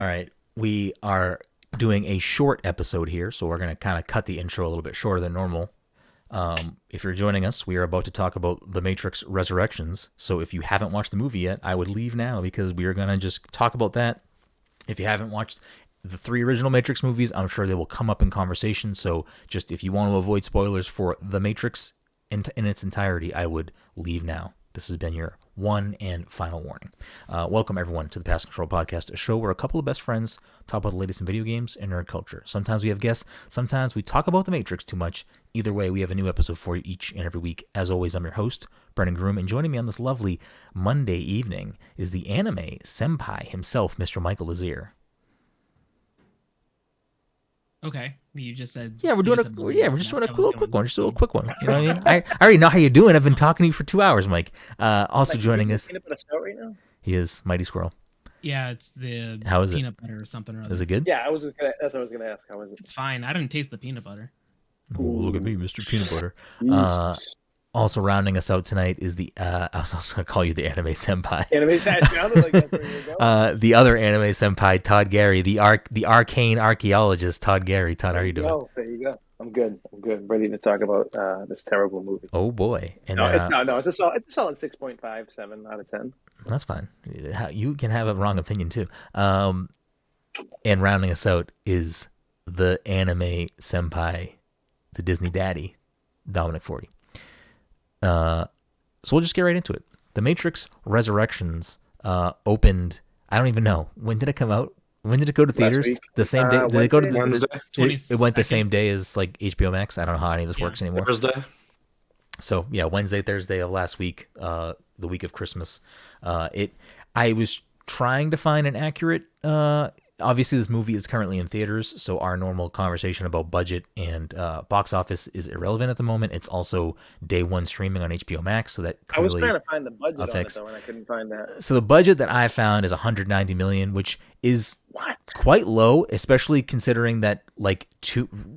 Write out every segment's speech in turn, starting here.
All right. We are doing a short episode here, so we're going to kind of cut the intro a little bit shorter than normal. If you're joining us, we are about to talk about The Matrix Resurrections. So if you haven't watched the movie yet, I would leave now because we are going to just talk about that. If you haven't watched the 3 original Matrix movies, I'm sure they will come up in conversation. So just if you want to avoid spoilers for The Matrix in its entirety, I would leave now. This has been your one and final warning. Welcome, everyone, to the Pass Control Podcast, a show where a couple of best friends talk about the latest in video games and nerd culture. Sometimes we have guests. Sometimes we talk about The Matrix too much. Either way, we have a new episode for you each and every week. As always, I'm your host, Brenden Groom, and joining me on this lovely Monday evening is the anime senpai himself, Mr. Michael Lazier. Okay, you just said. Yeah, we're just doing a little quick one. Just a little quick one. You know what I mean? I already know how you're doing. I've been talking to you for 2 hours, Mike. Also joining us. Peanut butter stout right now? He is Mighty Squirrel. Yeah, it's the How is peanut butter or something or other. Is it good? Yeah, that's what I was gonna ask. How is it? It's fine. I didn't taste the peanut butter. Oh, look at me, Mr. Peanut Butter. Also rounding us out tonight is the I was also gonna call you the anime senpai. Anime sounded like that's where you were going. The other anime senpai, Todd Gary, the arcane archaeologist, Todd Gary. Todd, how are you doing? There you go. I'm good. Ready to talk about this terrible movie. Oh boy! And no, it's not. No, it's a solid 6.57 out of 10. That's fine. You can have a wrong opinion too. And rounding us out is the anime senpai, the Disney daddy, Dominic 40. So we'll just get right into it. The Matrix Resurrections opened. I don't even know, when did it come out? When did it go to theaters? The same day? Did it go to Wednesday? It went the same day as like HBO Max. I don't know how any of this works anymore. Thursday. So yeah, Wednesday, Thursday of last week, the week of Christmas. I was trying to find an accurate. Obviously, this movie is currently in theaters, so our normal conversation about budget and box office is irrelevant at the moment. It's also day one streaming on HBO Max, so that I was trying to find the budget affects. on it, though, and I couldn't find that. So the budget that I found is $190 million, which is quite low, especially considering that like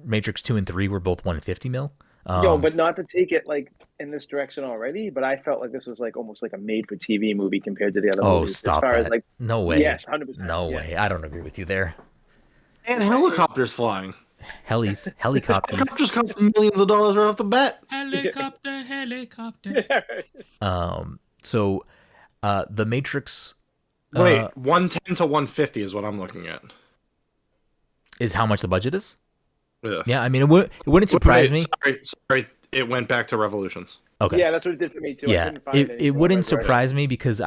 Matrix 2 and 3 were both $150 million. But not to take it like in this direction already, but I felt like this was like almost like a made-for-TV movie compared to the other movies. Oh, stop that! As, like, no way. Yes, 100%. No way. I don't agree with you there. And helicopters flying. Helicopters. Helicopters cost millions of dollars right off the bat. Helicopter. So, the Matrix. Wait, 110 to 150 is what I'm looking at. Is how much the budget is? Yeah. Yeah, I mean, it wouldn't surprise me. Sorry, it went back to Revolutions. Okay. Yeah, that's what it did for me too. Yeah, it wouldn't surprise me because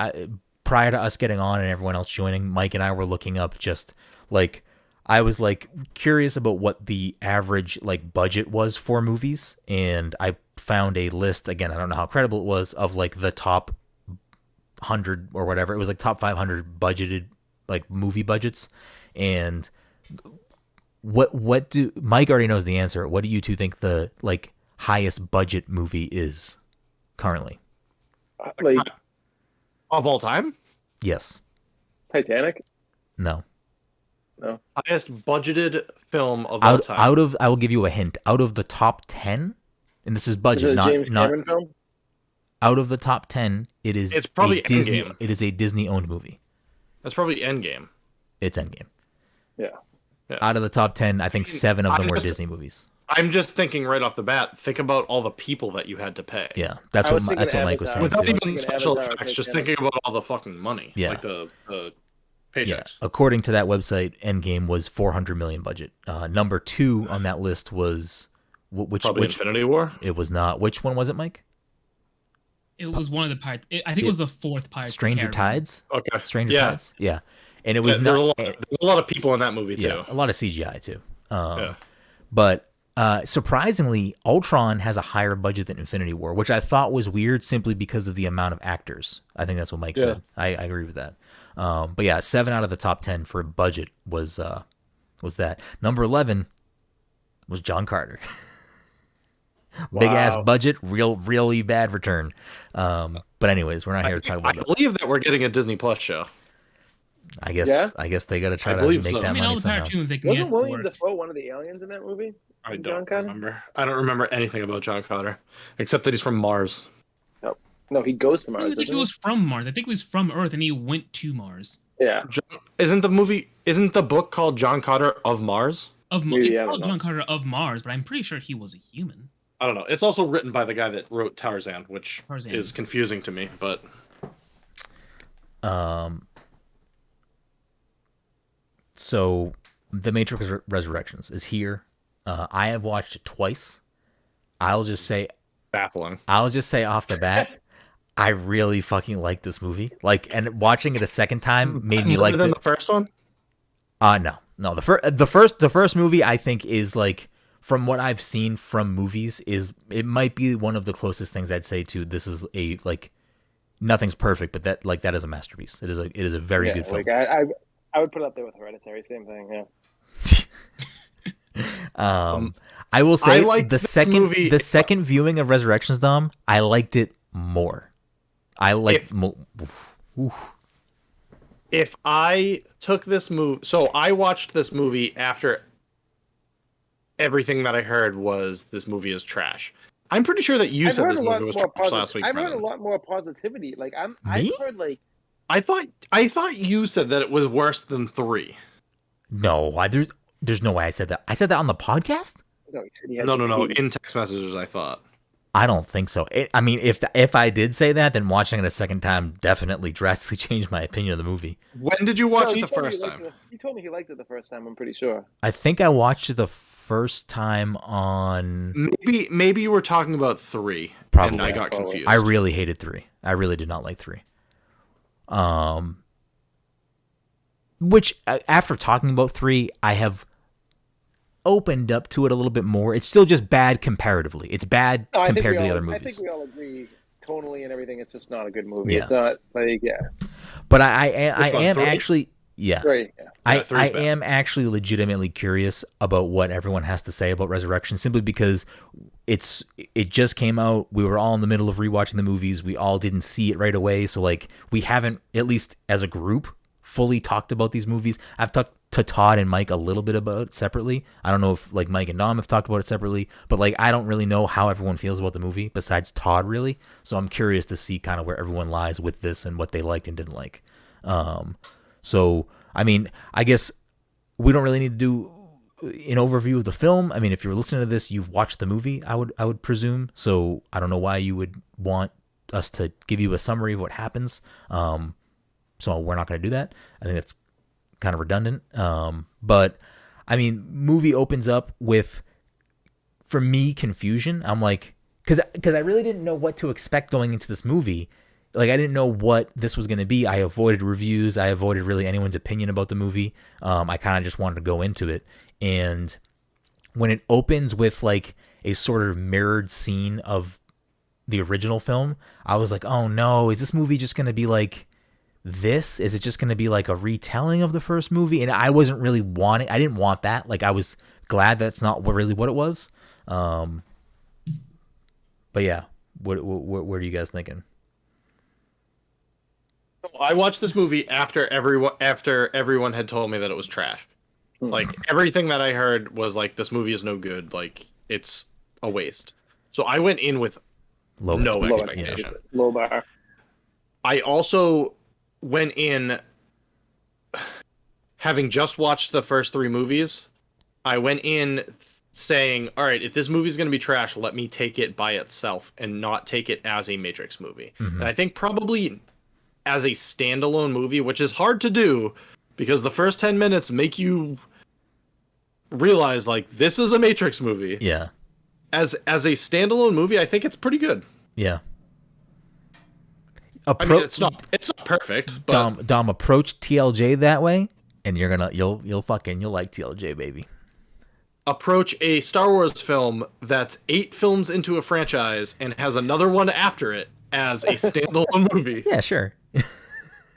prior to us getting on and everyone else joining, Mike and I were looking up just like I was like curious about what the average like budget was for movies, and I found a list. Again, I don't know how credible it was of like the top 100 or whatever. It was like top 500 budgeted like movie budgets, and what do Mike already knows the answer. What do you two think the like highest budget movie is currently? Like Of all time? Yes. Titanic? No. Highest budgeted film of all time. I will give you a hint. Out of the top 10, and this is budget, Is it a James Cameron film? Out of the top 10, it's probably Disney. Endgame. It is a Disney-owned movie. That's probably Endgame. It's Endgame. Yeah. Out of the top 10, I think 7 of them were Disney movies. I'm just thinking right off the bat, think about all the people that you had to pay. Yeah, that's what Mike was saying Without too. even special effects, just thinking about all the fucking money. Yeah. Like the paychecks. Yeah. According to that website, Endgame was $400 million budget. Number 2 on that list was which Infinity War? It was not. Which one was it, Mike? It was one of the parts. I think it was the fourth part. Stranger Tides? Okay. Stranger Tides? Yeah. And it was there's a lot of people in that movie too. Yeah, a lot of CGI too. But surprisingly, Ultron has a higher budget than Infinity War, which I thought was weird simply because of the amount of actors. I think that's what Mike said. I agree with that. But yeah, 7 out of the top 10 for budget was that. Number 11 was John Carter. Wow. Big ass budget, really bad return. But anyways, we're not here to talk about I believe that we're getting a Disney Plus show. I guess they got to try to make that all money the somehow. cartoons they can Wasn't get William work. Dafoe one of the aliens in that movie? I John don't Carter? remember. I don't remember anything about John Carter except that he's from Mars. No, he goes to I Mars. don't think Doesn't he was from Mars. I think he was from Earth and he went to Mars. Yeah. Isn't the book called John Carter of Mars? Maybe, It's I don't called know. John Carter of Mars, but I'm pretty sure he was a human. I don't know. It's also written by the guy that wrote Tarzan, which Tarzan. is confusing to me, but So The Matrix Resurrections is here. I have watched it twice. I'll just say baffling. off the bat, I really fucking like this movie. Like, and watching it a second time made me like the first one. No. The first movie I think is like, from what I've seen from movies, it might be one of the closest things I'd say to this is a like, nothing's perfect, but that is a masterpiece. It is a very good film. Like I would put it up there with Hereditary. Same thing. Yeah. I will say the second viewing of Resurrections, Dom, I liked it more. I liked If I took this movie, so I watched this movie after everything that I heard was this movie is trash. I'm pretty sure that you said this movie was trash last week. I've heard a Brendan. lot more positivity. Like Me? I've heard like I thought you said that it was worse than 3. No, there's no way I said that. I said that on the podcast? no, he said he had No. some In text messages, I thought. I don't think so. I mean, if I did say that, then watching it a second time definitely drastically changed my opinion of the movie. When did you watch No, it he the told me first he liked time? He told me he liked it the first time. I'm pretty sure. I think I watched it the first time on... Maybe you were talking about 3. Probably. And I got confused. I really hated 3. I really did not like 3. Which, after talking about 3, I have opened up to it a little bit more. It's still just bad comparatively. It's bad compared to the other movies. I think we all agree tonally and everything. It's just not a good movie. Yeah. It's not like it's just But I am 3? actually... Yeah. great. Yeah. I three's bad. am actually legitimately curious about what everyone has to say about Resurrection, simply because it just came out. We were all in the middle of rewatching the movies. We all didn't see it right away. So like, we haven't, at least as a group, fully talked about these movies. I've talked to Todd and Mike a little bit about it separately. I don't know if like Mike and Dom have talked about it separately, but like, I don't really know how everyone feels about the movie besides Todd, really. So I'm curious to see kind of where everyone lies with this and what they liked and didn't like. So, I mean, I guess we don't really need to do an overview of the film. I mean, if you're listening to this, you've watched the movie, I would presume. So I don't know why you would want us to give you a summary of what happens. So we're not going to do that. I think that's kind of redundant. But I mean, movie opens up with, for me, confusion. I'm like, because I really didn't know what to expect going into this movie. Like, I didn't know what this was going to be. I avoided reviews. I avoided really anyone's opinion about the movie. I kind of just wanted to go into it. And when it opens with like a sort of mirrored scene of the original film, I was like, oh no, is this movie just going to be like this? Is it just going to be like a retelling of the first movie? And I wasn't really I didn't want that. Like, I was glad that's not really what it was. But yeah, what are you guys thinking? I watched this movie after everyone had told me that it was trash. Like, everything that I heard was like, this movie is no good. Like, it's a waste. So I went in with no expectation. Low bar. I also went in having just watched the first 3 movies. I went in saying, all right, if this movie is going to be trash, let me take it by itself and not take it as a Matrix movie. Mm-hmm. And I think probably as a standalone movie, which is hard to do because the first 10 minutes make you realize like, this is a Matrix movie. Yeah. As a standalone movie, I think it's pretty good. Yeah. I mean, it's not perfect, but Dom, approach TLJ that way, and you'll like TLJ, baby. Approach a Star Wars film that's 8 films into a franchise and has another one after it as a standalone movie. Yeah, sure.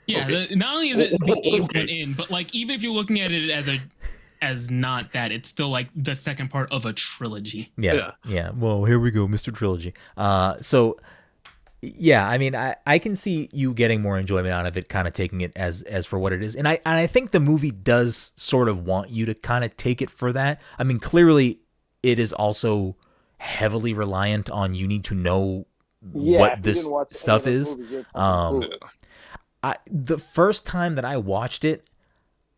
Yeah, Okay. not only is it the 8th one in, but like, even if you're looking at it as not that, it's still like the second part of a trilogy. Yeah. Well, here we go, Mr. Trilogy. So yeah, I mean, I can see you getting more enjoyment out of it, kind of taking it as for what it is. And I think the movie does sort of want you to kind of take it for that. I mean, clearly it is also heavily reliant on, you need to know what if you this didn't watch any of stuff those is. movies, you're fucking fool. The first time that I watched it,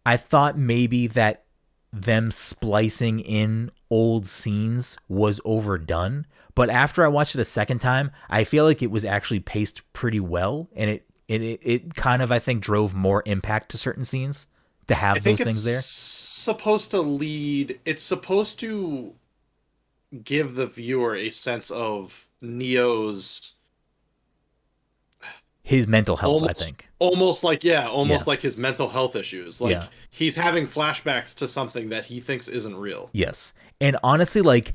I thought maybe that them splicing in old scenes was overdone. But after I watched it a second time, I feel like it was actually paced pretty well, and it kind of, I think, drove more impact to certain scenes to have those things there. It's supposed to give the viewer a sense of Neo's His mental health, I think. Almost like his mental health issues. Like Yeah. he's having flashbacks to something that he thinks isn't real. Yes. And honestly, like,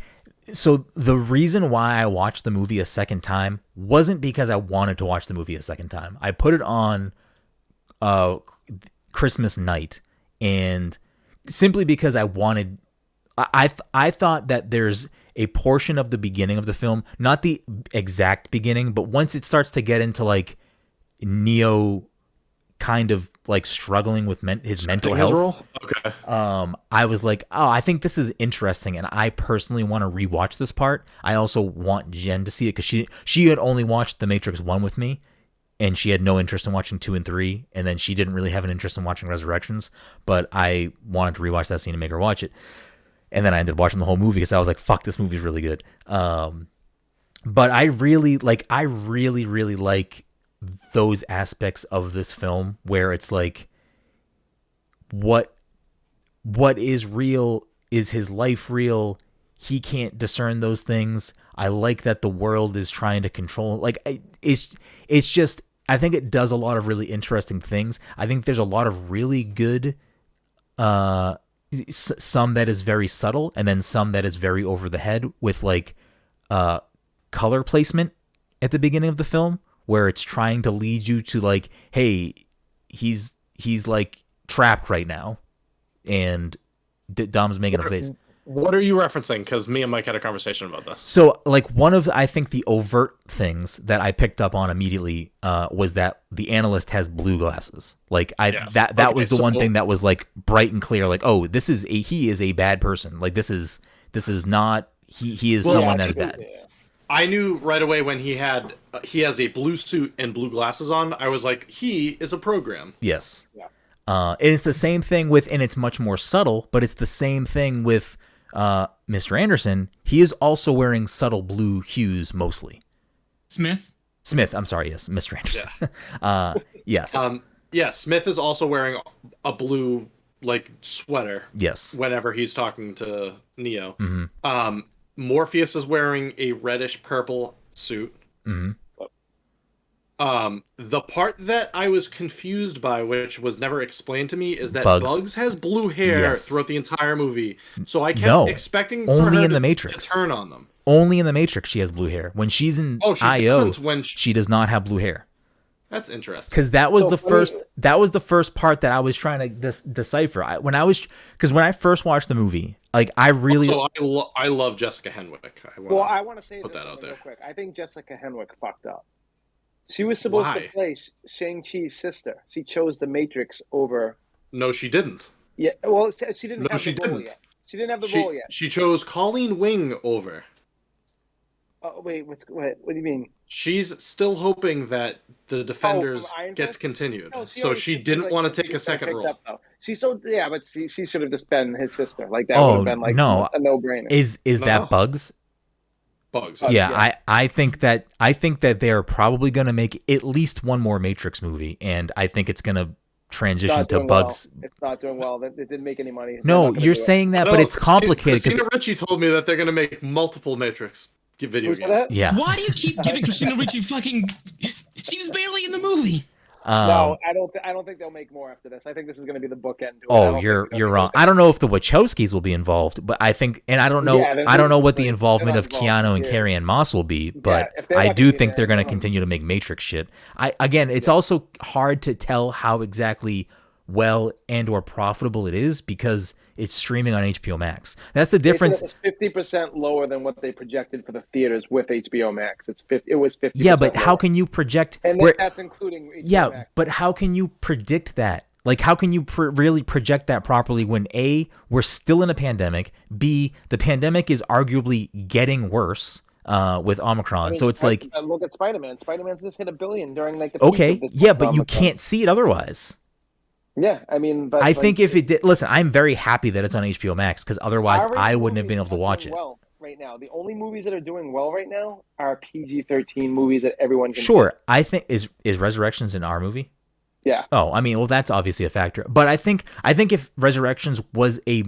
so the reason why I watched the movie a second time wasn't because I wanted to watch the movie a second time. I put it on Christmas night, and simply because I wanted, I thought that there's a portion of the beginning of the film, not the exact beginning, but once it starts to get into like Neo kind of like struggling with his mental health. Okay. I was like, oh, I think this is interesting, and I personally want to rewatch this part. I also want Jen to see it because she had only watched The Matrix 1 with me, and she had no interest in watching 2 and 3, and then she didn't really have an interest in watching Resurrections, but I wanted to rewatch that scene and make her watch it. And then I ended up watching the whole movie because I was like, fuck, this movie's really good. But I really like those aspects of this film where it's like, what is real? Is his life real? He can't discern those things. I like that the world is trying to control. Like, it's just, I think it does a lot of really interesting things. I think there's a lot of really good, some that is very subtle, and then some that is very over the head with like color placement at the beginning of the film, where it's trying to lead you to like, hey, he's like trapped right now, and Dom's making a face. What are you referencing? Because me and Mike had a conversation about this. So, like, one of, I think, the overt things that I picked up on immediately was that the analyst has blue glasses. Like, that was the one thing that was like bright and clear. Like, oh, he is a bad person. Like, this is not, he is someone that is bad. I knew right away when he has a blue suit and blue glasses on. I was like, he is a program. Yes. Yeah. And it's the same thing with, and it's much more subtle, but it's the same thing with Mr. Anderson. He is also wearing subtle blue hues mostly. Smith, I'm sorry. Yes, Mr. Anderson. Yeah. Yes. Smith is also wearing a blue like sweater. Yes. Whenever he's talking to Neo. Mm-hmm. Morpheus is wearing a reddish purple suit. Mm-hmm. The part that I was confused by, which was never explained to me, is that Bugs has blue hair throughout the entire movie. So I kept expecting only for her in the Matrix to turn on them. Only in the Matrix she has blue hair. When she's in IO, she does not have blue hair. That's interesting. Because that was the first part that I was trying to decipher. When I first watched the movie, like I really. Also, I love Jessica Henwick. I want to say put that out there real quick. I think Jessica Henwick fucked up. She was supposed to play Shang-Chi's sister. She chose the Matrix over. No, she didn't. Yeah, well, she didn't have the role yet. She didn't have the role yet. She chose Colleen Wing over. Oh wait, what do you mean? She's still hoping that the Defenders gets continued, so she didn't want to take a second role. But she should have just been his sister. Like that would have been like a no-brainer. Is that Bugs? Bugs. Yeah. I think that they're probably going to make at least one more Matrix movie, and I think it's going to transition to Bugs. Well. It's not doing well. It didn't make any money. No, you're saying that, but it's complicated. Christina Ricci told me that they're going to make multiple Matrix video games. Yeah. Why do you keep giving Christina Ricci fucking? She was barely in the movie. No, I don't think they'll make more after this. I think this is going to be the bookend. You're wrong. I don't know if the Wachowskis will be involved, but I think, and I don't know, what the involvement of Keanu and Carrey and Moss will be, but I do think they're going to continue to make Matrix shit. It's also hard to tell how exactly well and or profitable it is because it's streaming on HBO Max. That's the difference. It was 50% lower than what they projected for the theaters with HBO Max. It was 50%. Yeah, but lower. How can you project? And that's including HBO Max. But how can you predict that? Like, how can you really project that properly when A, we're still in a pandemic, B, the pandemic is arguably getting worse, with Omicron. I mean, so it's like, look at Spider-Man. Spider-Man's just hit $1 billion during like the peak okay, of this yeah, but you Omicron. can't see it otherwise. Yeah, I mean, but I think if it did, listen, I'm very happy that it's on HBO Max because otherwise I wouldn't have been able to watch it. Well, right now, the only movies that are doing well right now are PG-13 movies that everyone can Sure, see. I think is Resurrections an R movie? Yeah. Oh, I mean, well, that's obviously a factor. But I think if Resurrections was a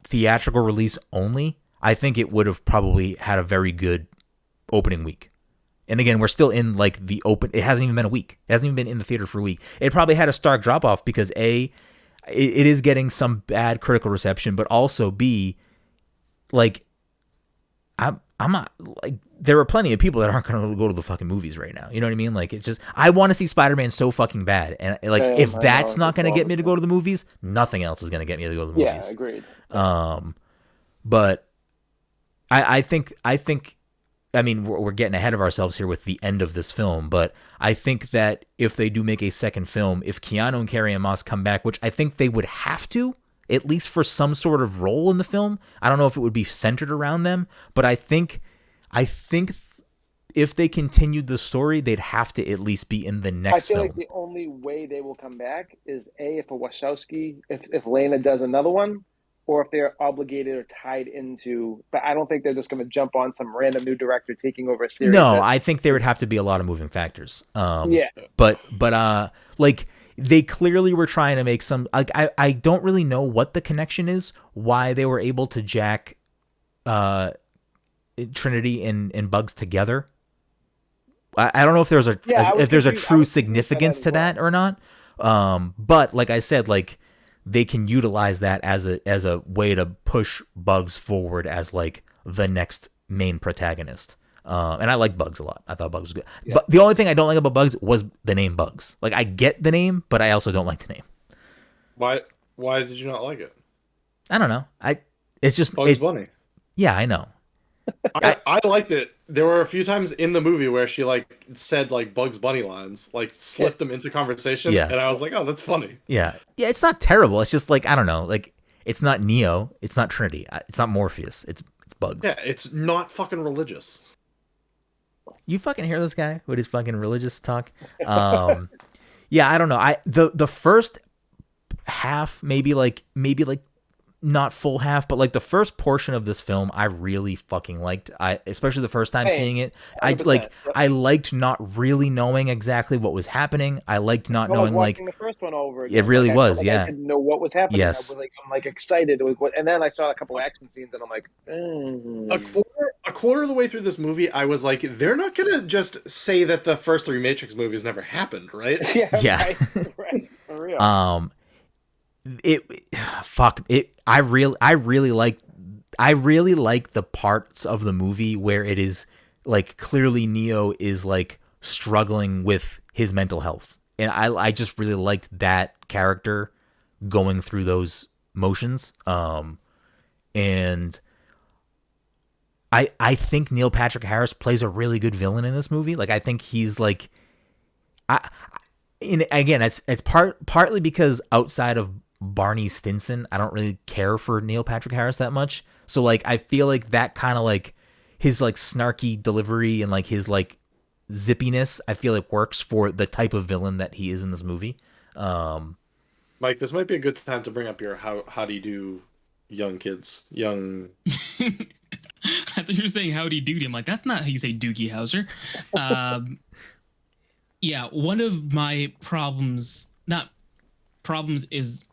theatrical release only, I think it would have probably had a very good opening week. And again, we're still in like the open. It hasn't even been a week. It hasn't even been in the theater for a week. It probably had a stark drop off because A, it is getting some bad critical reception, but also B, like I'm not like there are plenty of people that aren't going to go to the fucking movies right now. You know what I mean? Like it's just I want to see Spider-Man so fucking bad, and like if that's not going to get me to go to the movies, nothing else is going to get me to go to the movies. Yeah, agreed. But I think. I mean, we're getting ahead of ourselves here with the end of this film, but I think that if they do make a second film, if Keanu and Carrey and Moss come back, which I think they would have to, at least for some sort of role in the film. I don't know if it would be centered around them, but I think if they continued the story, they'd have to at least be in the next film. I feel like the only way they will come back is if a Wachowski, if Lena does another one, or if they're obligated or tied into, but I don't think they're just going to jump on some random new director taking over a series. No, I think there would have to be a lot of moving factors. Yeah. But like they clearly were trying to make some, like, I don't really know what the connection is, why they were able to jack Trinity and Bugs together. I don't know if there's a true significance to that or not. But like I said, like, they can utilize that as a way to push Bugs forward as like the next main protagonist. And I like Bugs a lot. I thought Bugs was good. Yeah. But the only thing I don't like about Bugs was the name Bugs. Like I get the name, but I also don't like the name. Why did you not like it? I don't know. It's just Bugs Bunny. Yeah, I know. I liked it. There were a few times in the movie where she like said like Bugs Bunny lines, like slipped them into conversation. Yeah. And I was like, oh, that's funny. Yeah. Yeah, it's not terrible. It's just like, I don't know, like it's not Neo, it's not Trinity, it's not Morpheus, it's Bugs. Yeah, it's not fucking religious. You fucking hear this guy with his fucking religious talk? Yeah, I don't know. The first half, maybe like not full half, but like the first portion of this film, I really fucking liked. Especially the first time seeing it, 100%. I liked not really knowing exactly what was happening. I liked not knowing like the first one over again. It really was, yeah. I didn't know what was happening. Yes. I'm like excited, and then I saw a couple action scenes, and I'm like, a quarter of the way through this movie, I was like, they're not gonna just say that the first 3 Matrix movies never happened, right? Yeah. Right, for real. I really like the parts of the movie where it is like clearly Neo is like struggling with his mental health, and I just really liked that character going through those motions. And I think Neil Patrick Harris plays a really good villain in this movie. Like I think he's like, again, it's partly because outside of Barney Stinson, I don't really care for Neil Patrick Harris that much. So like I feel like that kind of like his like snarky delivery and like his like zippiness, I feel like works for the type of villain that he is in this movie. Mike, this might be a good time to bring up your how do you do young kids. I thought you were saying howdy doody. I'm like, that's not how you say Doogie Howser. Yeah, one of my problems is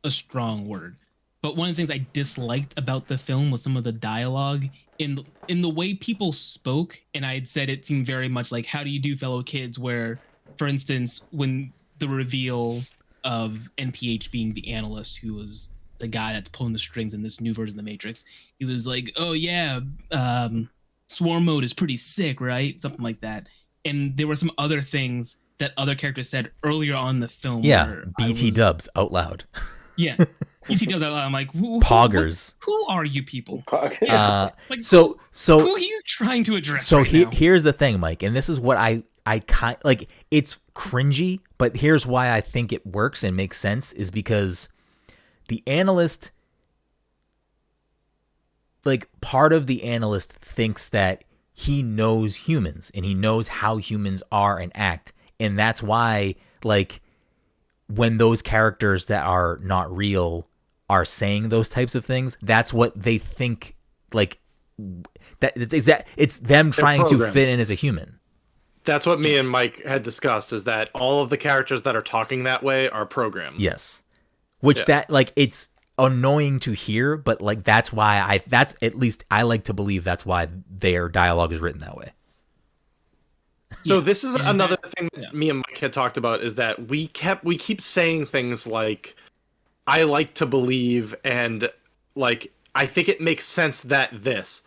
a strong word, but one of the things I disliked about the film was some of the dialogue in the way people spoke, and I had said it seemed very much like how do you do, fellow kids, where, for instance, when the reveal of NPH being the analyst who was the guy that's pulling the strings in this new version of the Matrix, he was like, oh yeah, swarm mode is pretty sick, right? Something like that. And there were some other things that other characters said earlier on in the film. Yeah, BT dubs out loud. Yeah, BT dubs out loud. I'm like, Poggers. Who are you people? Like, who are you trying to address? So now? Here's the thing, Mike, and this is what I kind like. It's cringy, but here's why I think it works and makes sense is because the analyst, like part of the analyst thinks that he knows humans and he knows how humans are and act. And that's why, like, when those characters that are not real are saying those types of things, that's what they think, like, that it's them trying to fit in as a human. That's what me and Mike had discussed, is that all of the characters that are talking that way are programmed. Yes. Which that, like, it's annoying to hear, but, like, that's why that's, at least I like to believe that's why their dialogue is written that way. So this is another thing that me and Mike had talked about, is that we keep saying things like, I like to believe, and, like, I think it makes sense that this.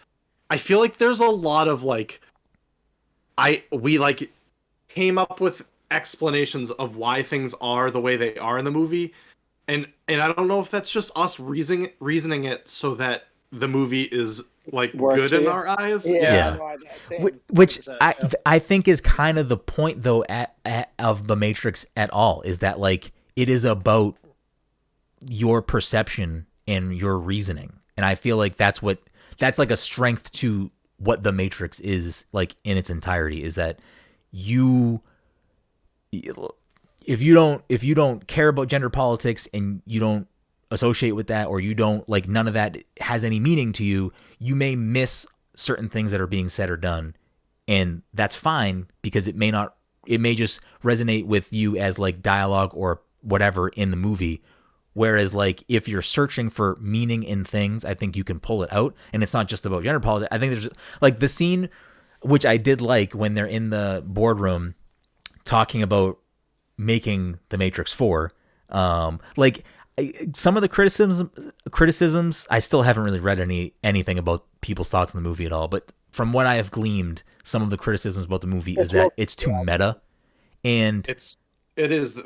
I feel like there's a lot of, like, we like came up with explanations of why things are the way they are in the movie, and I don't know if that's just us reasoning it so that the movie is, like, good in our eyes. Yeah. No, Which I think is kind of the point, though, of the Matrix at all, is that, like, it is about your perception and your reasoning, and I feel like that's like a strength to what the Matrix is, like, in its entirety, is that if you don't care about gender politics and you don't associate with that, or you don't, like, none of that has any meaning to you, you may miss certain things that are being said or done, and that's fine, because it may just resonate with you as, like, dialogue or whatever in the movie. Whereas, like, if you're searching for meaning in things, I think you can pull it out, and it's not just about gender politics. I think there's, like, the scene, which I did like, when they're in the boardroom talking about making the Matrix 4. Like, some of the criticisms, I still haven't really read anything about people's thoughts on the movie at all, but from what I have gleaned, some of the criticisms about the movie is that it's too meta, and it is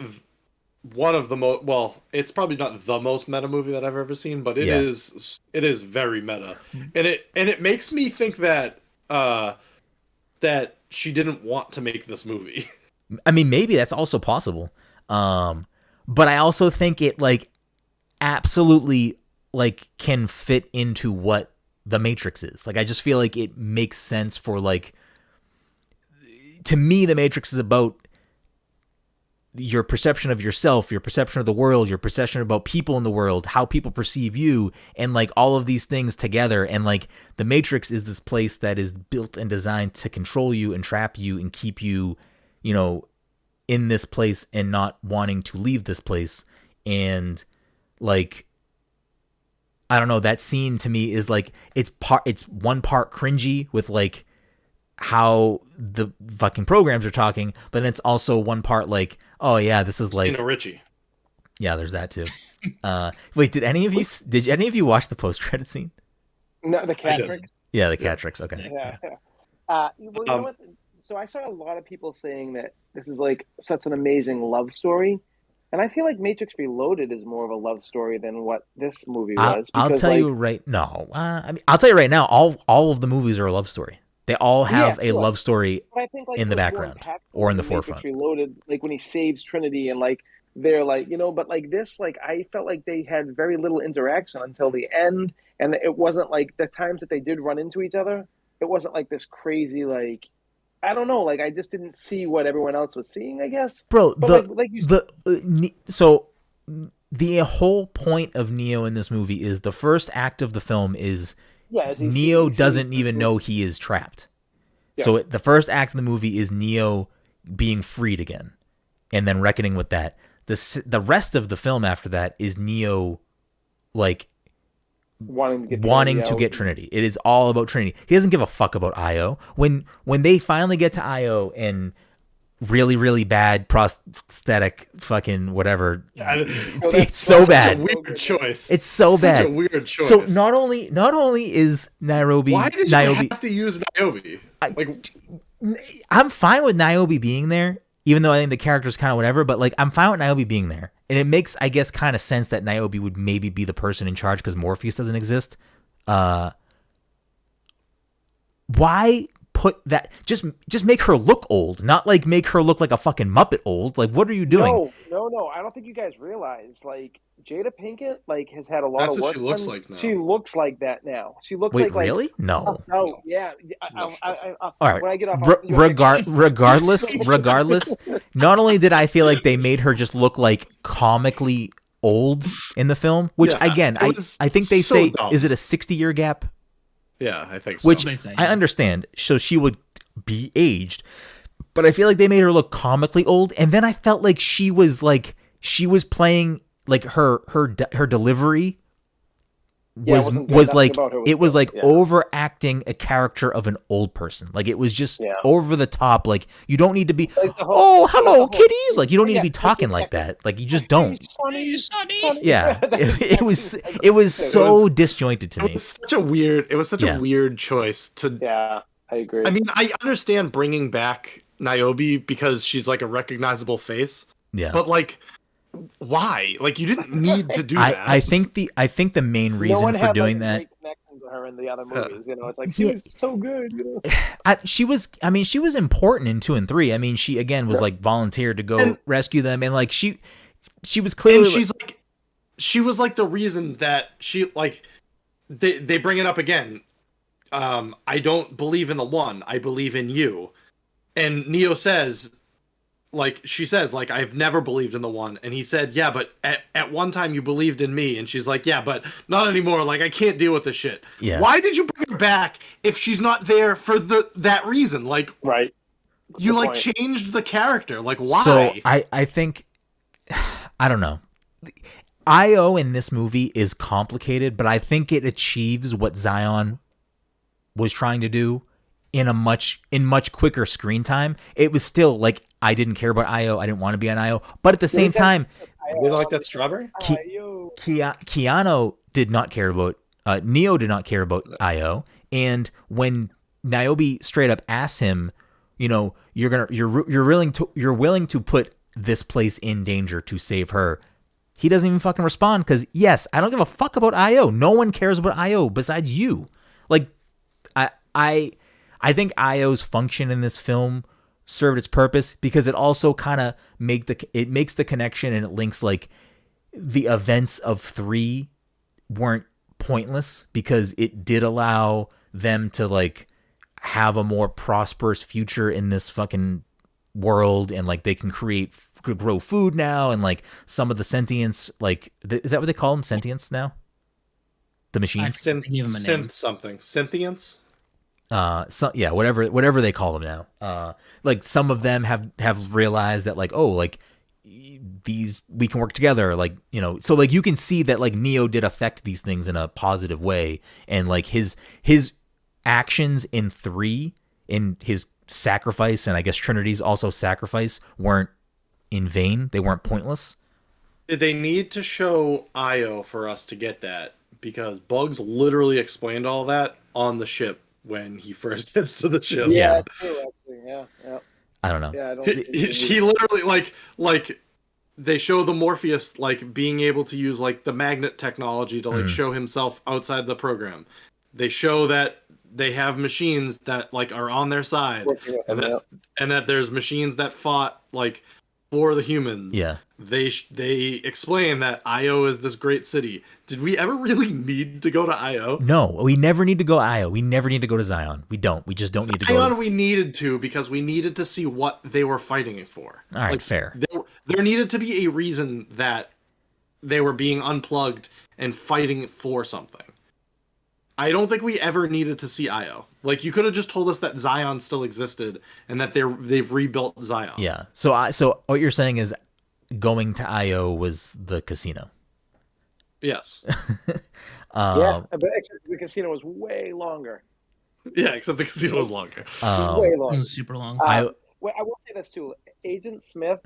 one of the most, well, it's probably not the most meta movie that I've ever seen, but it is very meta, and it makes me think that that she didn't want to make this movie. I mean, maybe that's also possible, but I also think it, like, absolutely, like, can fit into what the Matrix is. Like, I just feel like it makes sense for, like, to me, the Matrix is about your perception of yourself, your perception of the world, your perception about people in the world, how people perceive you, and, like, all of these things together. And, like, the Matrix is this place that is built and designed to control you and trap you and keep you, you know, in this place and not wanting to leave this place. And, like, I don't know, that scene to me is, like, it's one part cringy with, like, how the fucking programs are talking, but it's also one part, like, oh yeah, this is like Richie. Yeah, there's that too. Wait, did any of you watch the post-credit scene? No, the Catrix. Yeah, the Catrix. Okay. Yeah. Well, you know what? So I saw a lot of people saying that this is, like, such an amazing love story, and I feel like Matrix Reloaded is more of a love story than what this movie was. I'll tell you right now. I mean, I'll tell you right now. All of the movies are a love story. They all have a love story in the background or in the forefront. Reloaded, like, when he saves Trinity, and, like, they're like, you know, but, like, this, like, I felt like they had very little interaction until the end, and it wasn't like the times that they did run into each other, it wasn't like this crazy, like, I don't know, like, I just didn't see what everyone else was seeing, I guess. Bro, but so the whole point of Neo in this movie is the first act of the film is Neo doesn't even know he is trapped. Yeah. So the first act of the movie is Neo being freed again, and then reckoning with that. The rest of the film after that is Neo, like, wanting to get Trinity. It is all about Trinity. He doesn't give a fuck about Io. When they finally get to Io and really, really bad prosthetic fucking whatever, it's so bad. Such a weird choice. It's so bad. Such a weird choice. So not only is Nairobi, why did you have to use Niobe? I'm fine with Niobe being there, even though I think the character's kind of whatever, but, like, I'm fine with Niobe being there. And it makes, I guess, kind of sense that Niobe would maybe be the person in charge because Morpheus doesn't exist. Why put that? Just make her look old, not, like, make her look like a fucking Muppet old. Like, what are you doing? No. I don't think you guys realize, like, Jada Pinkett like has had a lot That's of what work she looks done. like now. She looks like that now. She looks Wait, like really? No. no, yeah. No, she doesn't. All right. When I get off, you wanna make- Regardless, not only did I feel like they made her just look like comically old in the film, which Yeah, again, it was I think they so say, dumb. is it a 60-year gap? Yeah, I think so. Which They say, I yeah. understand. So she would be aged, but I feel like they made her look comically old, and then I felt like she was playing like her delivery Yeah, was it wasn't good. was Nothing like about her was it was good. like Yeah. overacting a character of an old person. Like it was just Yeah. over the top. Like you don't need to be Like the whole- oh hello the whole- kitties. Like you don't need to be Yeah. talking like that. Like you just don't. Sonny, Sonny. Yeah, That's it was exactly- so disjointed to It me. was such a weird. It was such Yeah. a weird choice to. Yeah, I agree. I mean, I understand bringing back Niobe because she's like a recognizable face, Yeah. but like, why? Like, you didn't need to do that. I think the main no reason one for had, doing like, that, great connection to her in the other movies. You know, it's like Yeah. she was so good. You know? she was important in 2 and 3. I mean, she again was like volunteered to go And- rescue them, and like she was clearly and she was like the reason that she like they bring it up again. I don't believe in the one. I believe in you. And Neo says, like, she says, like, I've never believed in the one. And he said, yeah, but at one time you believed in me. And she's like, yeah, but not anymore. Like, I can't deal with this shit. Yeah. Why did you bring her back if she's not there for that reason? Like, Right. you Good like point. changed the character. Like, why? So I think I don't know. IO in this movie is complicated, but I think it achieves what Zion was trying to do in much quicker screen time. It was still like I didn't care about IO. I didn't want to be on IO, but at the same time, You don't like that strawberry? Keanu did not care about Neo did not care about IO, and when Niobe straight up asks him, you know, you're willing to put this place in danger to save her, he doesn't even fucking respond because yes, I don't give a fuck about IO. No one cares about IO besides you. Like I think IO's function in this film served its purpose because it also kind of makes the connection and it links like the events of 3 weren't pointless because it did allow them to like have a more prosperous future in this fucking world and like they can grow food now and like some of the sentience, like is that what they call them, sentience now, the machines? Give him a name. Synthience? Whatever they call them now, like some of them have realized that like, oh, like these we can work together, like, you know, so like you can see that like Neo did affect these things in a positive way, and like his actions in 3, in his sacrifice, and I guess Trinity's also sacrifice, weren't in vain. They weren't pointless. Did they need to show Io for us to get that? Because Bugs literally explained all that on the ship when he first gets to the ship. Yeah. That's true, actually. Yeah. I don't know. Yeah, I don't He literally like they show the Morpheus like being able to use like the magnet technology to like show himself outside the program. They show that they have machines that like are on their side, and that there's machines that fought like for the humans. Yeah. They explain that Io is this great city. Did we ever really need to go to Io? No, we never need to go IO. We never need to go to Zion. We don't. We just don't need to go. Zion we needed to because we needed to see what they were fighting it for. All right, Like, fair. There needed to be a reason that they were being unplugged and fighting for something. I don't think we ever needed to see Io. Like, you could have just told us that Zion still existed and that they've rebuilt Zion. Yeah. So what you're saying is going to IO was the casino. Yes. Yeah, but except the casino was way longer. Yeah, except the casino was longer. Way It longer. was super long. I will say this too. Agent Smith,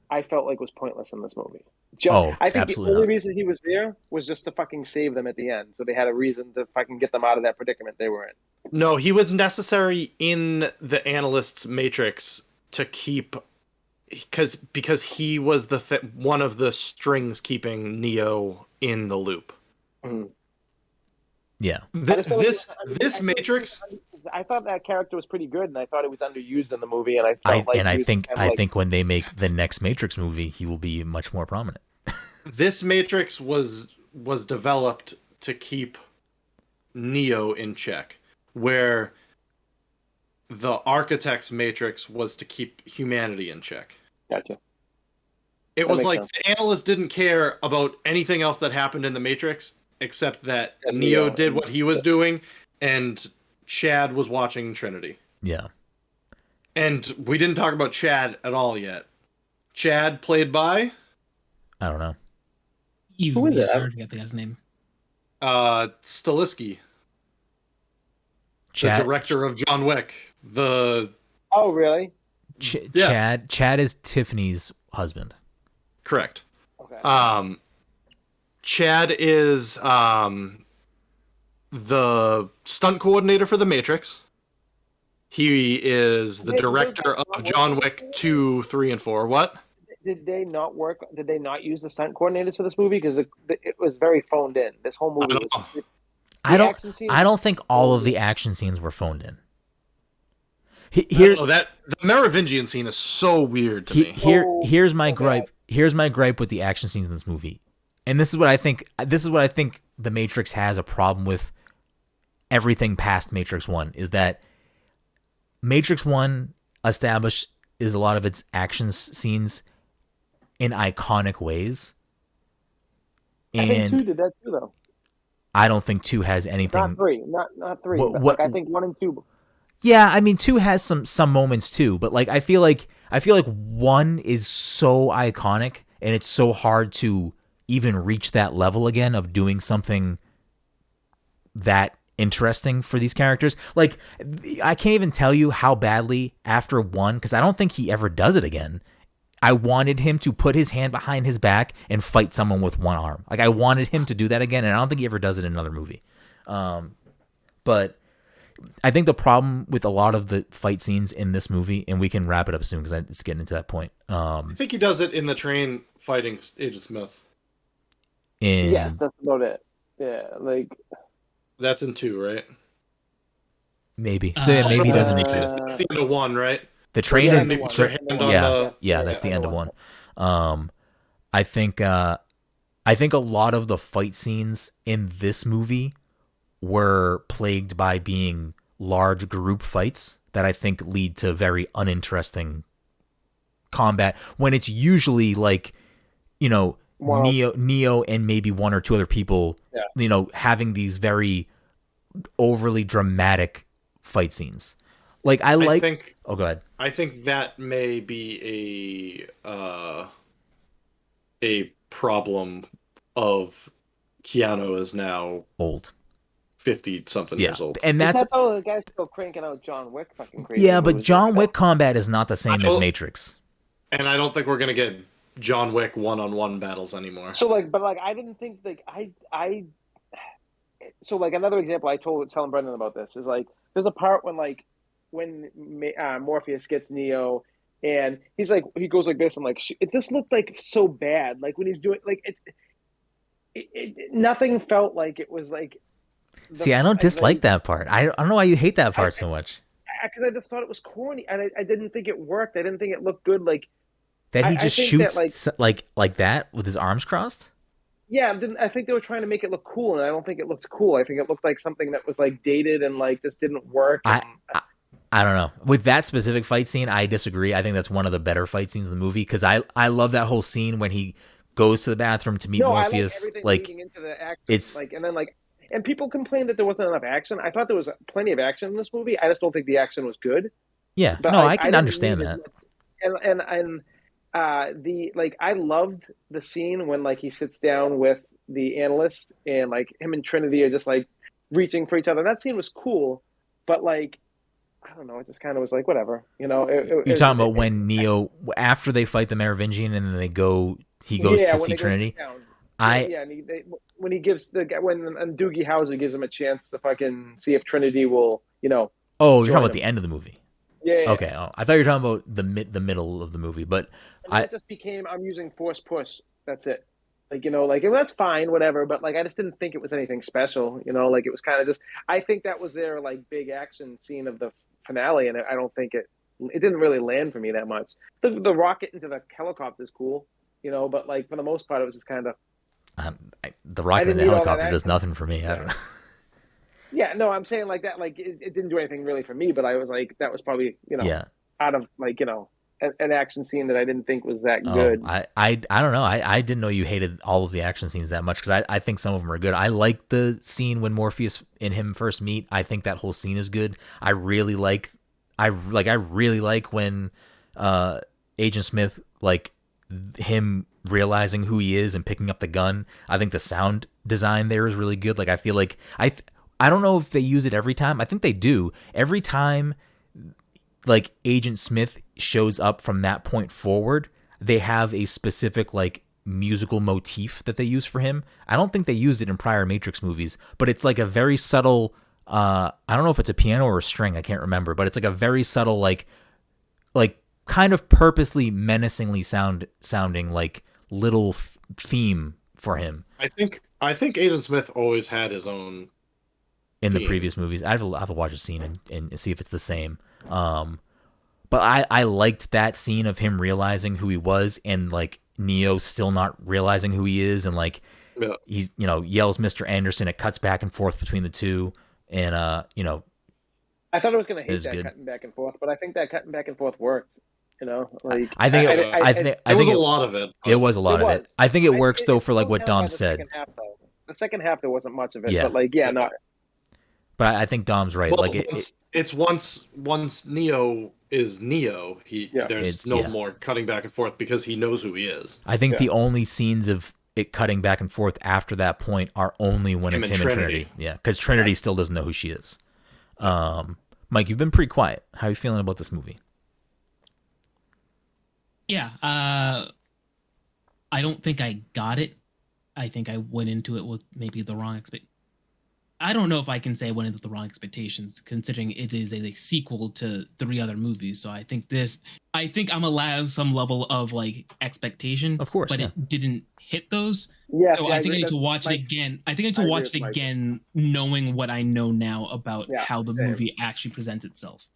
I felt like was pointless in this movie. I think the absolutely only not. reason he was there was just to fucking save them at the end. So they had a reason to fucking get them out of that predicament they were in. No, he was necessary in the analyst's matrix to keep, because he was one of the strings keeping Neo in the loop. Mhm. Yeah. I just felt like This matrix. I thought that character was pretty good, and I thought it was underused in the movie. And I felt I think when they make the next Matrix movie, he will be much more prominent. this Matrix was developed to keep Neo in check, where the Architect's Matrix was to keep humanity in check. Gotcha. It That was makes like sense. the analyst didn't care about anything else that happened in the Matrix except that And Neo Neo. did what he was doing, and Chad was watching Trinity. Yeah. And we didn't talk about Chad at all yet. Chad, played by I don't know. Who is it? I forget the guy's name. Stilisky, the Chad, director of John Wick. The Oh, really? Yeah. Chad is Tiffany's husband. Correct. Okay. Chad is the stunt coordinator for The Matrix. He is the Did those director guys of not John work Wick 2, 3, and 4. What? Did they not work? Did they not use the stunt coordinators for this movie? Because it was very phoned in. This whole movie was. know. Action scenes, I don't think all of the action scenes were phoned in. Here, that the Merovingian scene is so weird to me. Here's my gripe. Here's my gripe with the action scenes in this movie, and this is what I think. This is what I think The Matrix has a problem with. Everything past Matrix 1 is that Matrix 1 established is a lot of its action scenes in iconic ways, I think and 2 did that too, though. I don't think 2 has anything. Not 3, not 3. What- but what- like, I think 1 and 2. Yeah, I mean 2 has some moments too, but like I feel like 1 is so iconic and it's so hard to even reach that level again of doing something that interesting for these characters. Like I can't even tell you how badly after 1, because I don't think he ever does it again. I wanted him to put his hand behind his back and fight someone with one arm. Like I wanted him to do that again, and I don't think he ever does it in another movie. But I think the problem with a lot of the fight scenes in this movie, and we can wrap it up soon because it's getting into that point. I think he does it in the train fighting Agent Smith. Yes, that's about it. Yeah, like That's in 2, right? maybe. So yeah, maybe he doesn't need to. That's the end of 1, right? The train Yeah, is the one. Put your hand on yeah, the- yeah, that's the yeah, end the of one. 1. I think a lot of the fight scenes in this movie were plagued by being large group fights that I think lead to very uninteresting combat when it's usually like, Wow. Neo and maybe 1 or 2 other people, having these very overly dramatic fight scenes. Like I think oh, go ahead. I think that may be a problem of Keanu is now Old. 50-something Yeah. years old. And that's the guy's still cranking out John Wick fucking crazy. yeah, but movies. John Wick combat is not the same as don't- Matrix. And I don't think we're going to get John Wick one-on-one battles anymore. So I didn't think so like another example I telling Brenden about this is like there's a part when Morpheus gets Neo and he's like he goes like this and like it just looked like so bad like when he's doing like nothing felt like it was like See, I don't dislike that part. I don't know why you hate that part so much. because I just thought it was corny and I didn't think it worked. I didn't think it looked good. Like That he I just think shoots that, like that with his arms crossed. yeah, I think they were trying to make it look cool, and I don't think it looked cool. I think it looked like something that was like dated and like just didn't work. I don't know. With that specific fight scene, I disagree. I think that's one of the better fight scenes in the movie because I love that whole scene when he goes to the bathroom to meet Morpheus. I Like leading into the action, it's like and then like and people complained that there wasn't enough action. I thought there was plenty of action in this movie. I just don't think the action was good. yeah. But No, I can didn't understand need that. I loved the scene when like he sits down with the analyst and like him and Trinity are just like reaching for each other. That scene was cool, but like I don't know, it just kind of was like whatever, you know. You're talking about when Neo after they fight the Merovingian and then he goes to see Trinity. When he gives the guy when Doogie Howser gives him a chance to fucking see if Trinity will, Oh, you're talking about the end of the movie. Yeah. Okay. Oh, I thought you were talking about the middle of the movie, but it just became I'm using force push. That's it. Like and that's fine, whatever. But like I just didn't think it was anything special. Like it was kind of just. I think that was their like big action scene of the finale, and I don't think it didn't really land for me that much. The rocket into the helicopter is cool. But like for the most part, it was just kind of. The I rocket in didn't the need all that helicopter does action. nothing for me. I don't Yeah. know. Yeah, no, I'm saying like that. Like it didn't do anything really for me, but I was like, that was probably Yeah. out of like an action scene that I didn't think was that Oh, good. I don't know. I didn't know you hated all of the action scenes that much, because I think some of them are good. I like the scene when Morpheus and him first meet. I think that whole scene is good. I really like when Agent Smith, like him realizing who he is and picking up the gun. I think the sound design there is really good. Like I feel like I don't know if they use it every time. I think they do. Every time like Agent Smith shows up from that point forward, they have a specific like musical motif that they use for him. I don't think they used it in prior Matrix movies, but it's like a very subtle I don't know if it's a piano or a string, I can't remember, but it's like a very subtle like kind of purposely menacingly sounding like little theme for him I think Agent Smith always had his own in the theme. previous movies. I have to watch a scene and see if it's the same. But I liked that scene of him realizing who he was, and like Neo still not realizing who he is, and like Yeah. he's yells Mr. Anderson. It cuts back and forth between the two, and I thought I was gonna hate It's that good. cutting back and forth, but I think that cutting back and forth worked. Like I think There was a lot of it. it was a lot it of it. was. I think it works though for like slowed what down Dom by the said. second half, though. The second half there wasn't much of it, Yeah. but like no, But I think Dom's right. Well, Like it's once Neo is Neo, Yeah. there's no more cutting back and forth because he knows who he is. I think Yeah. the only scenes of it cutting back and forth after that point are only when it's and him and Trinity. Yeah, because Trinity still doesn't know who she is. Mike, you've been pretty quiet. How are you feeling about this movie? Yeah, I don't think I got it. I think I went into it with maybe the wrong I don't know if I can say I went in with the wrong expectations, considering it is a sequel to 3 other movies. So I think I'm allowed some level of like expectation, Of course, but yeah. it didn't hit those. Yeah, So see, I think I agree. need to watch it Mike's- again. I think I need to I agree watch it with Mike. again, knowing what I know now about Yeah, how the same. movie actually presents itself,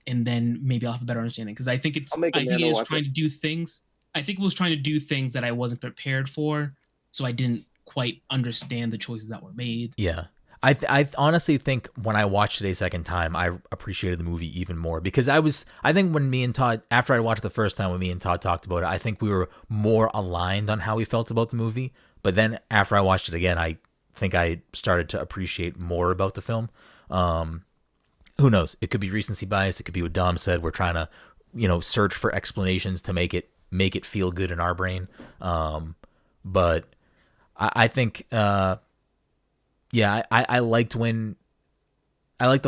and then maybe I'll have a better understanding. Because I think I'll make it is watch trying to do things. I think it was trying to do things that I wasn't prepared for, so I didn't quite understand the choices that were made. Yeah. I honestly think when I watched it a second time, I appreciated the movie even more, because I think when me and Todd, after I watched it the first time, when me and Todd talked about it, I think we were more aligned on how we felt about the movie. But then after I watched it again, I think I started to appreciate more about the film. Who knows? It could be recency bias. It could be what Dom said. We're trying to, search for explanations to make it feel good in our brain. But I think, yeah, I liked the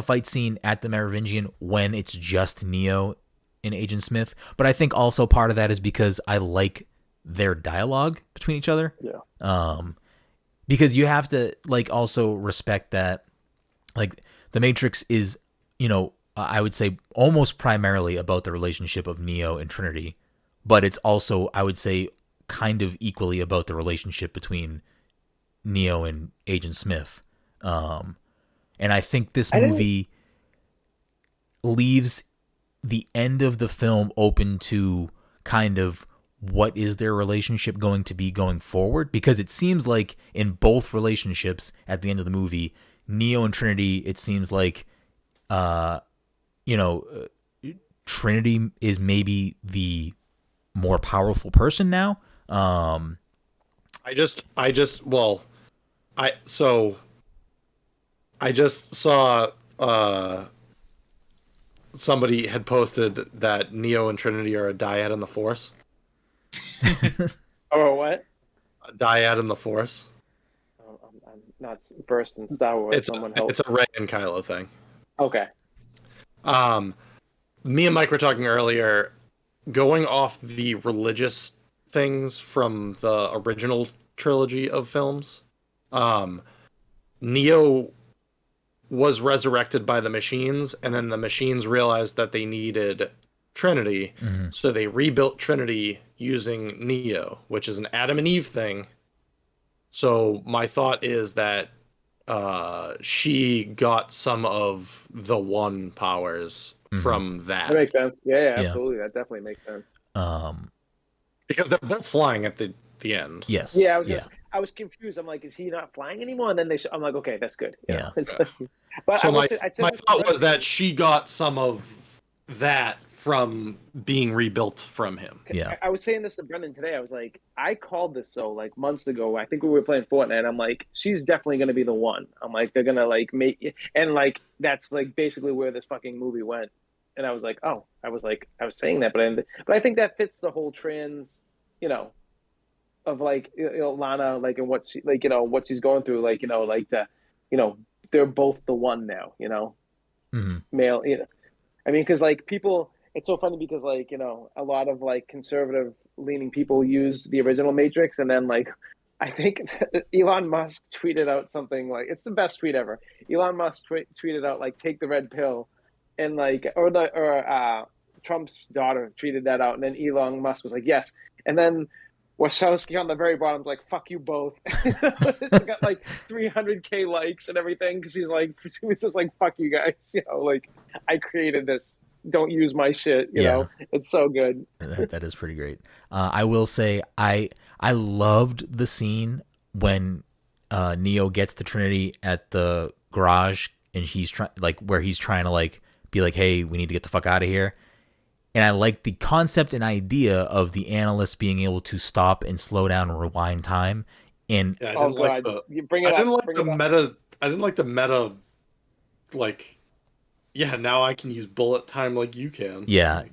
fight scene at the Merovingian when it's just Neo and Agent Smith. But I think also part of that is because I like their dialogue between each other. Yeah. Because you have to like also respect that, like, the Matrix is, I would say almost primarily about the relationship of Neo and Trinity, but it's also, I would say, kind of equally about the relationship between Neo and Agent Smith. And I think this movie leaves the end of the film open to kind of what is their relationship going to be going forward, because it seems like in both relationships at the end of the movie, Neo and Trinity, it seems like Trinity is maybe the more powerful person now. I just saw somebody had posted that Neo and Trinity are a dyad in the Force. Oh, what? A dyad in the Force. I'm not versed in Star Wars. Someone help. It's a Rey and Kylo thing. Okay. Me and Mike were talking earlier, going off the religious things from the original trilogy of films. Neo was resurrected by the machines, and then the machines realized that they needed Trinity, so they rebuilt Trinity using Neo, which is an Adam and Eve thing. So my thought is that she got some of the one powers from that. That makes sense. Yeah, absolutely. That definitely makes sense. Because they're both flying at the end. Yes. Yeah, Yeah. I was confused. I'm like, is he not flying anymore? And then I'm like, okay, that's good. You know, Yeah. but So my I said my this to thought was Brendan. that she got some of that from being rebuilt from him. Yeah. I was saying this to Brendan today. I was like, I called this like months ago. I think we were playing Fortnite. I'm like, she's definitely going to be the one. I'm like, they're going to like make, and like that's like basically where this fucking movie went. And I was like, oh, I was saying that, but I think that fits the whole trans, you know, of like Lana, like, and what she, like, you know, what she's going through, like, you know, like to, you know, they're both the one now, you know, male, you know, I mean, because like people, it's so funny because like, you know, a lot of like conservative leaning people used the original Matrix, and then like I think Elon Musk tweeted out something like, it's the best tweet ever. Elon Musk tweeted out like, take the red pill, and like, or Trump's daughter tweeted that out, and then Elon Musk was like, yes, and then Wachowski on the very bottom is like, fuck you both. It's got like 300K likes and everything because he was just like, fuck you guys, you know, like I created this. Don't use my shit, you know. It's so good. That is pretty great. I will say I loved the scene when Neo gets to Trinity at the garage and he's trying where he's trying to like be like, hey, we need to get the fuck out of here. And I like the concept and idea of the analyst being able to stop and slow down and rewind time. And I didn't like the meta, like, yeah, now I can use bullet time like you can. Yeah.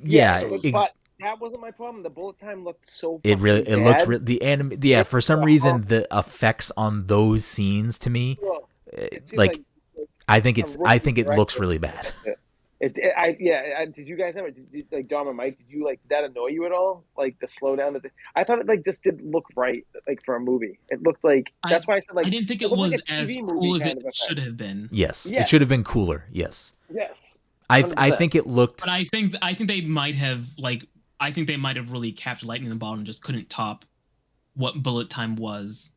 But that wasn't my problem. The bullet time looked so. It bad. looked the anime. Yeah, for some reason the effects on those scenes to me, like I think it looks really bad. Did you guys ever like Dom and Mike? Did that annoy you at all? Like the slowdown I thought it like just didn't look right, like for a movie. It looked like that's why I said like I didn't think it was like as cool as it should have been. Yes, it should have been cooler. Yes. 100%. I think it looked. But I think they might have really captured lightning in the bottle and just couldn't top what bullet time was.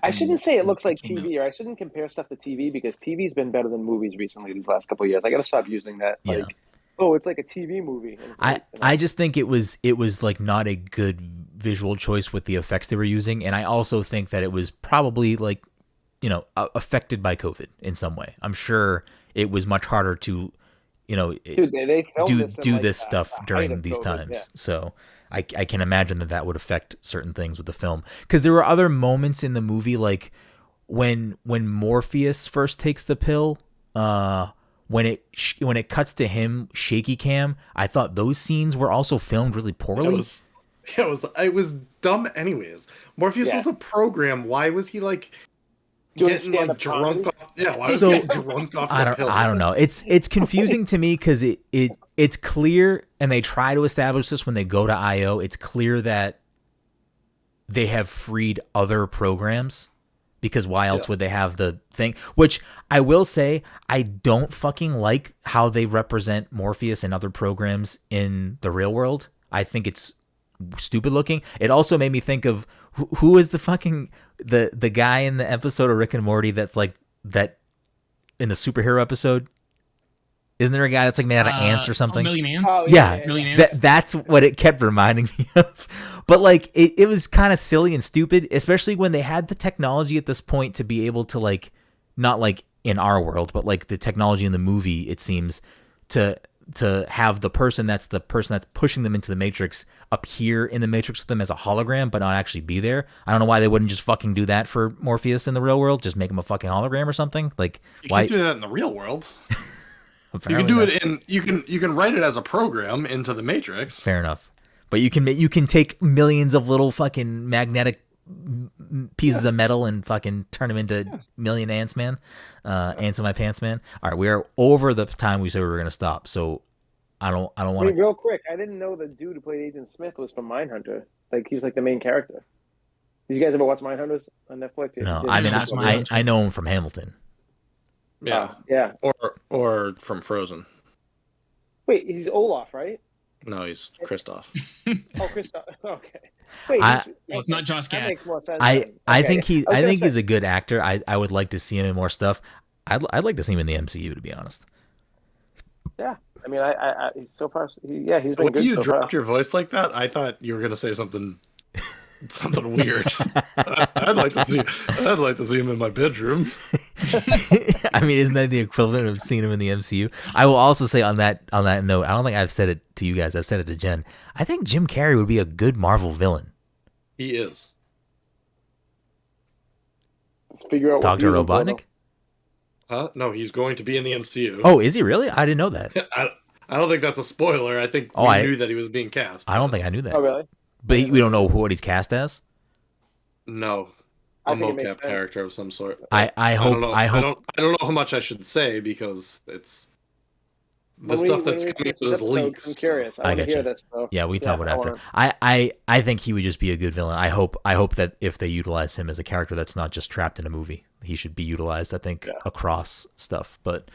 I shouldn't say it looks like TV, or I shouldn't compare stuff to TV because TV's been better than movies recently these last couple of years. I got to stop using that. Like, oh, it's like a TV movie. I just think it was like not a good visual choice with the effects they were using, and I also think that it was probably like, you know, affected by COVID in some way. I'm sure it was much harder to, you know, do this stuff during these times. Yeah. So I can imagine that would affect certain things with the film, because there were other moments in the movie, like when Morpheus first takes the pill, when it cuts to him shaky cam. I thought those scenes were also filmed really poorly. It was dumb anyways. Morpheus was a program. Why was he like getting like drunk off? Yeah, why was he getting drunk off the pill? I don't know. It's confusing to me because it's clear, and they try to establish this when they go to IO. It's clear that they have freed other programs, because why else would they have the thing? Which I will say, I don't fucking like how they represent Morpheus and other programs in the real world. I think it's stupid looking. It also made me think of who is the fucking the guy in the episode of Rick and Morty that's like that in the superhero episode. Isn't there a guy that's like made out of ants or something? Million Ants? Oh, yeah. Million Ants. That's what it kept reminding me of. But like, it was kind of silly and stupid, especially when they had the technology at this point to be able to like, not like in our world, but like the technology in the movie, it seems, to have the person that's pushing them into the Matrix appear in the Matrix with them as a hologram, but not actually be there. I don't know why they wouldn't just fucking do that for Morpheus in the real world. Just make him a fucking hologram or something. Like, why can't do that in the real world? You can do it in you can write it as a program into the Matrix. Fair enough, but you can take millions of little fucking magnetic pieces of metal and fucking turn them into million ants, man. Ants in my pants, man. All right, we are over the time we said we were gonna stop, so I don't want to. Real quick, I didn't know the dude who played Agent Smith was from Mindhunter. Like, he was like the main character. Did you guys ever watch Mindhunters on Netflix? No, I mean I know him from Hamilton. Yeah. Yeah. Or from Frozen. Wait, he's Olaf, right? No, he's Kristoff. Oh, Kristoff. Okay. Wait, it's not Josh Gad. That makes more sense. I think he's a good actor. I would like to see him in more stuff. I'd like to see him in the MCU, to be honest. Yeah. I mean, I so far, he's been when good. You so dropped far. your voice like that, I thought you were gonna say something something weird. I'd like to see him in my bedroom. I mean, isn't that the equivalent of seeing him in the MCU? I will also say on that note, I don't think I've said it to you guys. I've said it to Jen. I think Jim Carrey would be a good Marvel villain. He is. Let's figure out Dr. what Robotnik? Huh? No, he's going to be in the MCU. Oh, is he really? I didn't know that. I don't think that's a spoiler. I think we knew that he was being cast. I don't think I knew that. Oh, really? But we don't know what he's cast as? No. I A think it makes mocap sense. character of some sort. I hope. I don't know how much I should say because it's the stuff that's coming out as leaks. I'm curious. I I want to get hear you. this. So. Yeah, we can talk about it after. wanna- I think he would just be a good villain. I hope that if they utilize him as a character that's not just trapped in a movie, he should be utilized, I think, across stuff. But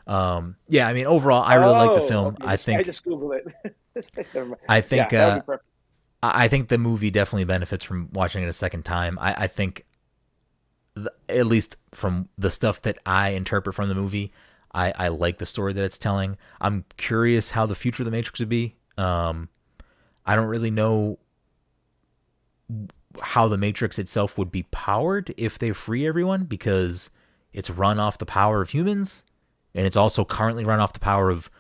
yeah, I mean, overall, I really like the film. Okay. I just Googled it. Never mind. I think Yeah, that would be perfect. I think the movie definitely benefits from watching it a second time. I think, at least from the stuff that I interpret from the movie, I like the story that it's telling. I'm curious how the future of the Matrix would be. I don't really know how the Matrix itself would be powered if they free everyone, because it's run off the power of humans, and it's also currently run off the power of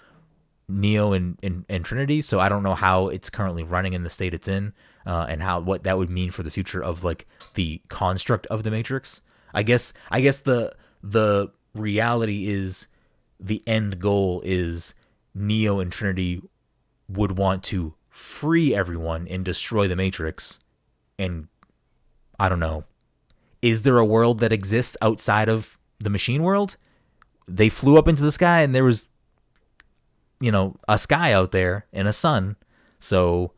Neo and Trinity. So I don't know how it's currently running in the state it's in, and what that would mean for the future of like the construct of the Matrix. I guess the reality is the end goal is Neo and Trinity would want to free everyone and destroy the Matrix. And I don't know, is there a world that exists outside of the machine world? They flew up into the sky and there was, a sky out there and a sun. So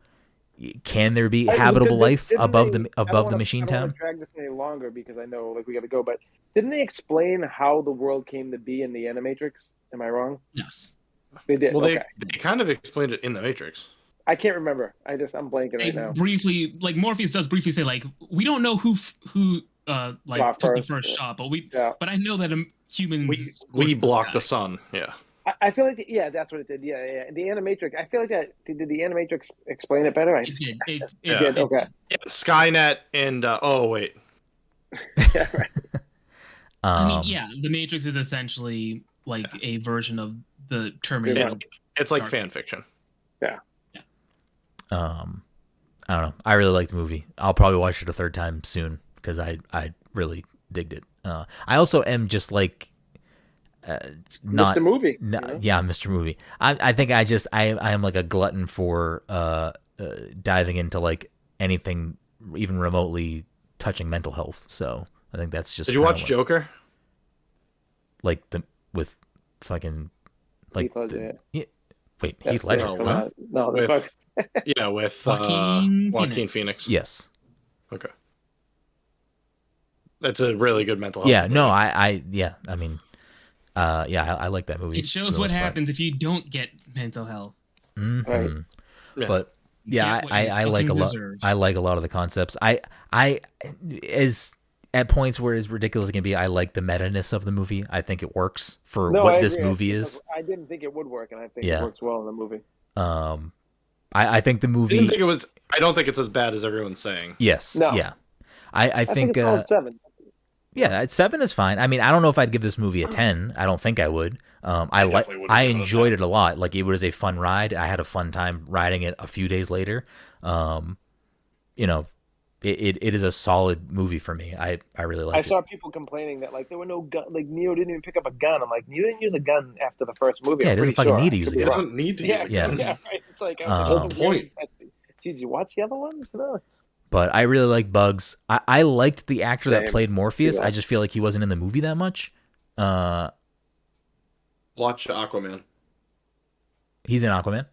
can there be habitable life above the machine town? I don't want to drag this any longer because I know we got to go. But didn't they explain how the world came to be in the Animatrix? Am I wrong? Yes. They did. Well, okay. they kind of explained it in the Matrix. I can't remember. I'm blanking right now. Briefly, like Morpheus does briefly say, like, we don't know who took the first shot, but I know that humans we blocked the sun. Yeah. I feel like that's what it did. Yeah. The Animatrix. I feel like that. Did the Animatrix explain it better? It did. It did. Okay. Yeah, Skynet and oh wait. Yeah. Right. I mean, the Matrix is essentially like a version of the Terminator. It's like fan fiction. Yeah. I don't know. I really like the movie. I'll probably watch it a third time soon because I really digged it. I also am just like not Mr. Movie. Yeah, Mr. Movie. I think I am like a glutton for diving into like anything even remotely touching mental health. So I think that's just. Did you watch Joker? Like with fucking like Heath Ledger. No, with Joaquin Phoenix. Yes. Okay. That's a really good mental health. Yeah. movie. No. I mean, I like that movie. It shows what happens if you don't get mental health. Mm-hmm. Right. Yeah. But yeah, I like a lot. I like a lot of the concepts. I as at points where it's ridiculous it can be, I like the meta-ness of the movie. I think it works for what this movie is. I didn't think it would work, and I think it works well in the movie. I think the movie. I don't think it's as bad as everyone's saying. Yes. No. Yeah. I think. It's 7. Yeah, 7 is fine. I mean, I don't know if I'd give this movie a 10. I don't think I would. I enjoyed it a lot. Like, it was a fun ride. I had a fun time riding it a few days later. It is a solid movie for me. I really like it. I saw people complaining that like there were no gun, like Neo didn't even pick up a gun. I'm like, Neo didn't use a gun after the first movie. Yeah, he doesn't fucking need to use a gun. He doesn't need to use a gun. Yeah, right. It's like point. Did you watch the other ones? No. But I really like Bugs. I liked the actor that Same. played Morpheus. Yeah. I just feel like he wasn't in the movie that much. Watch Aquaman. He's in Aquaman.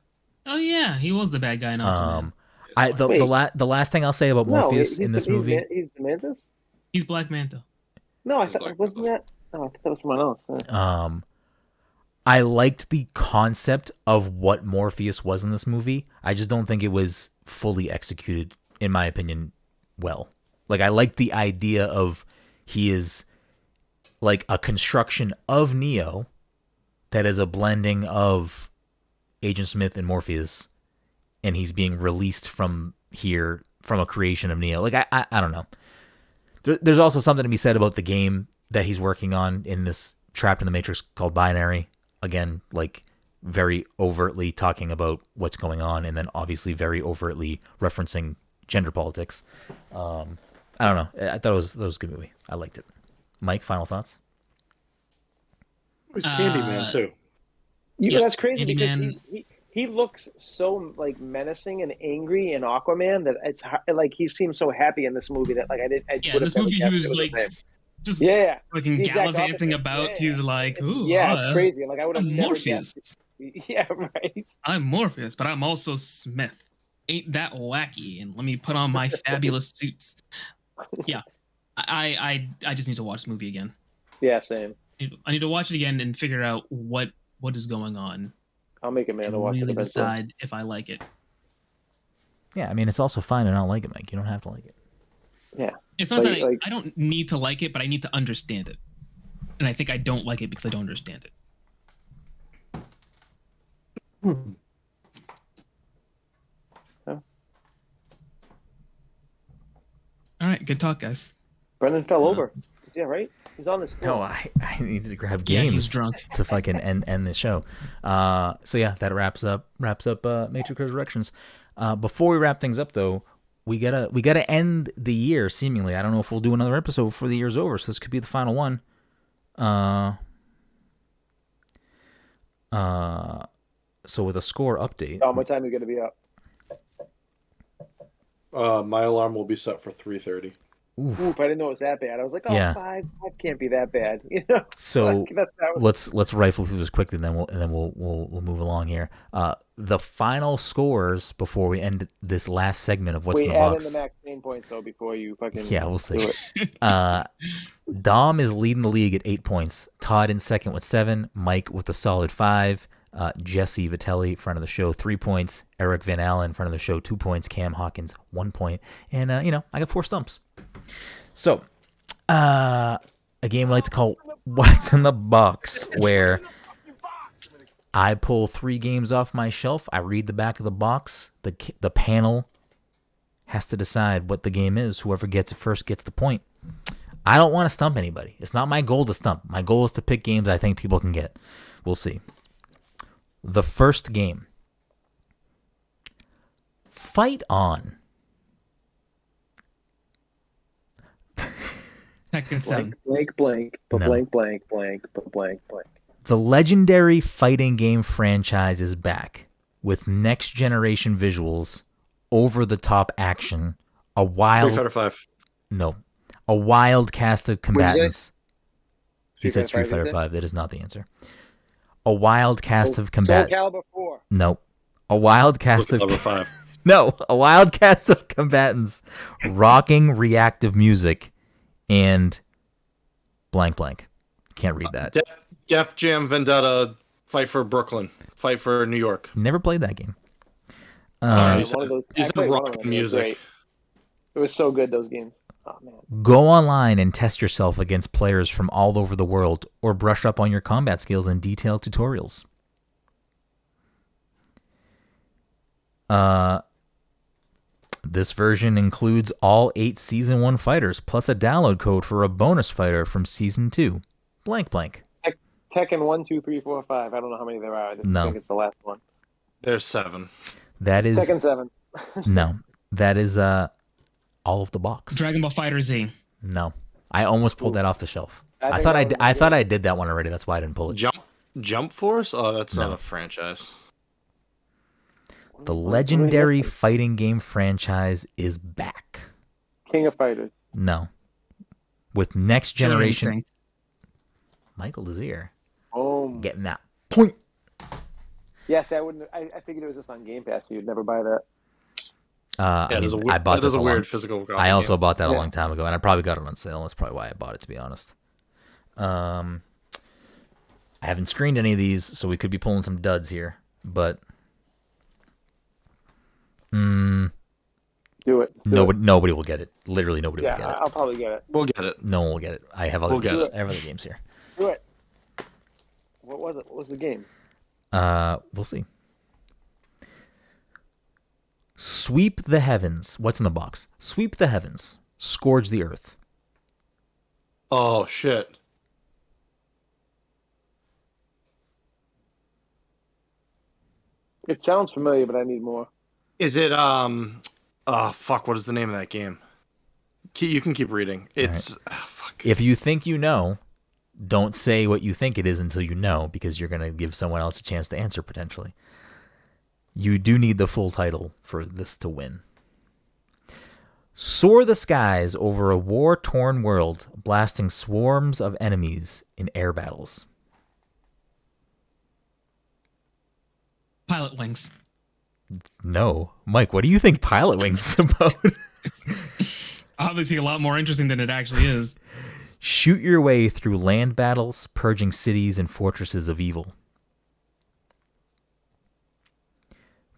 Oh yeah, he was the bad guy in Aquaman. The last thing I'll say about Morpheus in this movie. He's the Mantis? He's Black Manta. No, I thought wasn't that. Oh, I thought that was someone else. I liked the concept of what Morpheus was in this movie. I just don't think it was fully executed, in my opinion, well. Like, I like the idea of he is like a construction of Neo that is a blending of Agent Smith and Morpheus, and he's being released from here from a creation of Neo. Like I don't know. There's also something to be said about the game that he's working on in this Trapped in the Matrix called Binary. Again, like very overtly talking about what's going on, and then obviously very overtly referencing gender politics. I don't know. I thought that was a good movie. I liked it. Mike, final thoughts? He's Candyman too. That's crazy Candyman. because he looks so like menacing and angry in Aquaman that it's like he seems so happy in this movie that like I in this movie he was like just fucking gallivanting about. Yeah. He's like, ooh, it's crazy. Like I would have I'm never Morpheus. guessed. Yeah, right. I'm Morpheus, but I'm also Smith. Ain't that wacky? And let me put on my fabulous suits. Yeah, I just need to watch this movie again. Yeah, same. I need to watch it again and figure out what is going on. I'll make a man to watch it. Really eventually. decide if I like it. Yeah, I mean, it's also fine to not like it, Mike. You don't have to like it. Yeah. It's not that I don't need to like it, but I need to understand it. And I think I don't like it because I don't understand it. Yeah. All right, good talk, guys. Brenden fell over. Yeah, right? He's on this floor. No, I needed to grab Yeah, games he's drunk. to fucking end the show. So yeah, that wraps up Matrix Resurrections. Before we wrap things up though, we gotta end the year seemingly. I don't know if we'll do another episode before the year's over, so this could be the final one. So with a score update. What time are you gonna be up? My alarm will be set for 3:30. Oof, I didn't know it was that bad. I was like, Yeah. 5 can't be that bad. You know? So Like, let's rifle through this quickly, then we'll move along here. The final scores before we end this last segment of what's in the add box. in the max pain points though before you fucking Yeah, we'll see. do it. Dom is leading the league at 8 points. Todd in second with 7. Mike with a solid 5. Jesse Vitelli, front of the show, 3 points. Eric Van Allen, front of the show, 2 points. Cam Hawkins, 1 point. And I got 4 stumps. So, a game we like to call What's in the Box, where I pull 3 games off my shelf. I read the back of the box. The panel has to decide what the game is. Whoever gets it first gets the point. I don't want to stump anybody. It's not my goal to stump. My goal is to pick games I think people can get. We'll see. The first game. Fight On. Tekken 7. Blank. The legendary fighting game franchise is back with next generation visuals, over the top action, a wild Street Fighter 5. No. A wild cast of combatants. He said Street Fighter Fighter 5, 5. That is not the answer. A wild cast of combatants. Soul Calibur 4. No. A wild cast of Number 5. No, a wild cast of combatants, rocking reactive music, and blank. Can't read that. Def Jam Vendetta, Fight for Brooklyn, Fight for New York. Never played that game. You said rock music. It was so good, those games. Oh, man. Go online and test yourself against players from all over the world, or brush up on your combat skills in detailed tutorials. This version includes all 8 Season 1 fighters, plus a download code for a bonus fighter from Season 2. Blank. Tekken 1, 2, 3, 4, 5. I don't know how many there are. I think it's the last one. There's 7. That is Tekken 7. No. That is all of the box. Dragon Ball Fighter Z. No. I almost pulled that off the shelf. I think thought I did that one already. That's why I didn't pull it. Jump Force? Oh, that's No. not a franchise. The legendary fighting game franchise is back. King of Fighters. No. With next Killer generation. Instinct. Michael Desir Oh. getting that point. Yes, I wouldn't. I figured it was just on Game Pass, so you'd never buy that. I bought that this is a a weird long, physical copy I also game. bought that a long time ago, and I probably got it on sale. That's probably why I bought it, to be honest. I haven't screened any of these, so we could be pulling some duds here. But Do it. nobody will get it. Literally nobody will get it. I'll probably get it. We'll get it. No one will get it. I have other We'll get games. it. I have other games here. Do it. What was it? What was the game? We'll see. Sweep the heavens. What's in the box? Sweep the heavens. Scourge the earth. Oh shit. It sounds familiar, but I need more. Is it oh fuck, what is the name of that game? You can keep reading. It's fuck. If you think you know, don't say what you think it is until you know, because you're going to give someone else a chance to answer potentially. You do need the full title for this to win. Soar the skies over a war-torn world, blasting swarms of enemies in air battles. Pilot Wings. No. Mike, what do you think Pilot Wings is about? Obviously a lot more interesting than it actually is. Shoot your way through land battles, purging cities and fortresses of evil.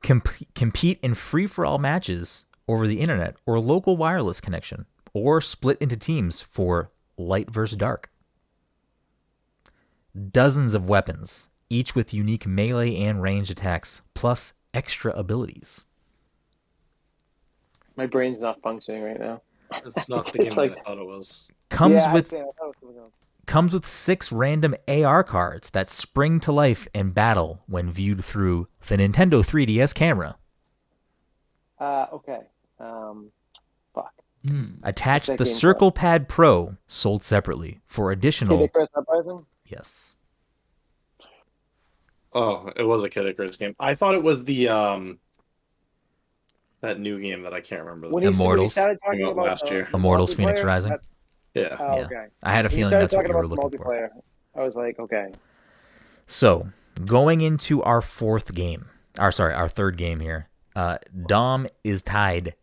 Compete in free-for-all matches over the internet or local wireless connection, or split into teams for light versus dark. Dozens of weapons, each with unique melee and ranged attacks, plus extra abilities. My brain's not functioning right now. It's not the game It's like- that I thought it was. Comes yeah, with I thought it was something else. comes with 6 random AR cards that spring to life in battle when viewed through the Nintendo 3DS camera. Okay. Fuck. Attach What's that the game Circle Pad Pro, sold separately, for Kid additional... Icarus Uprising? Yes. Oh, it was a Kid Icarus game. I thought it was the that new game that I can't remember. When he Immortals. started talking Came out about last year. the Immortals Phoenix multiplayer, Rising. Yeah. Oh, Yeah. okay. I had a When he feeling started that's what talking you were about the looking for. multiplayer, I was like, okay. So, going into our third game here. Dom is tied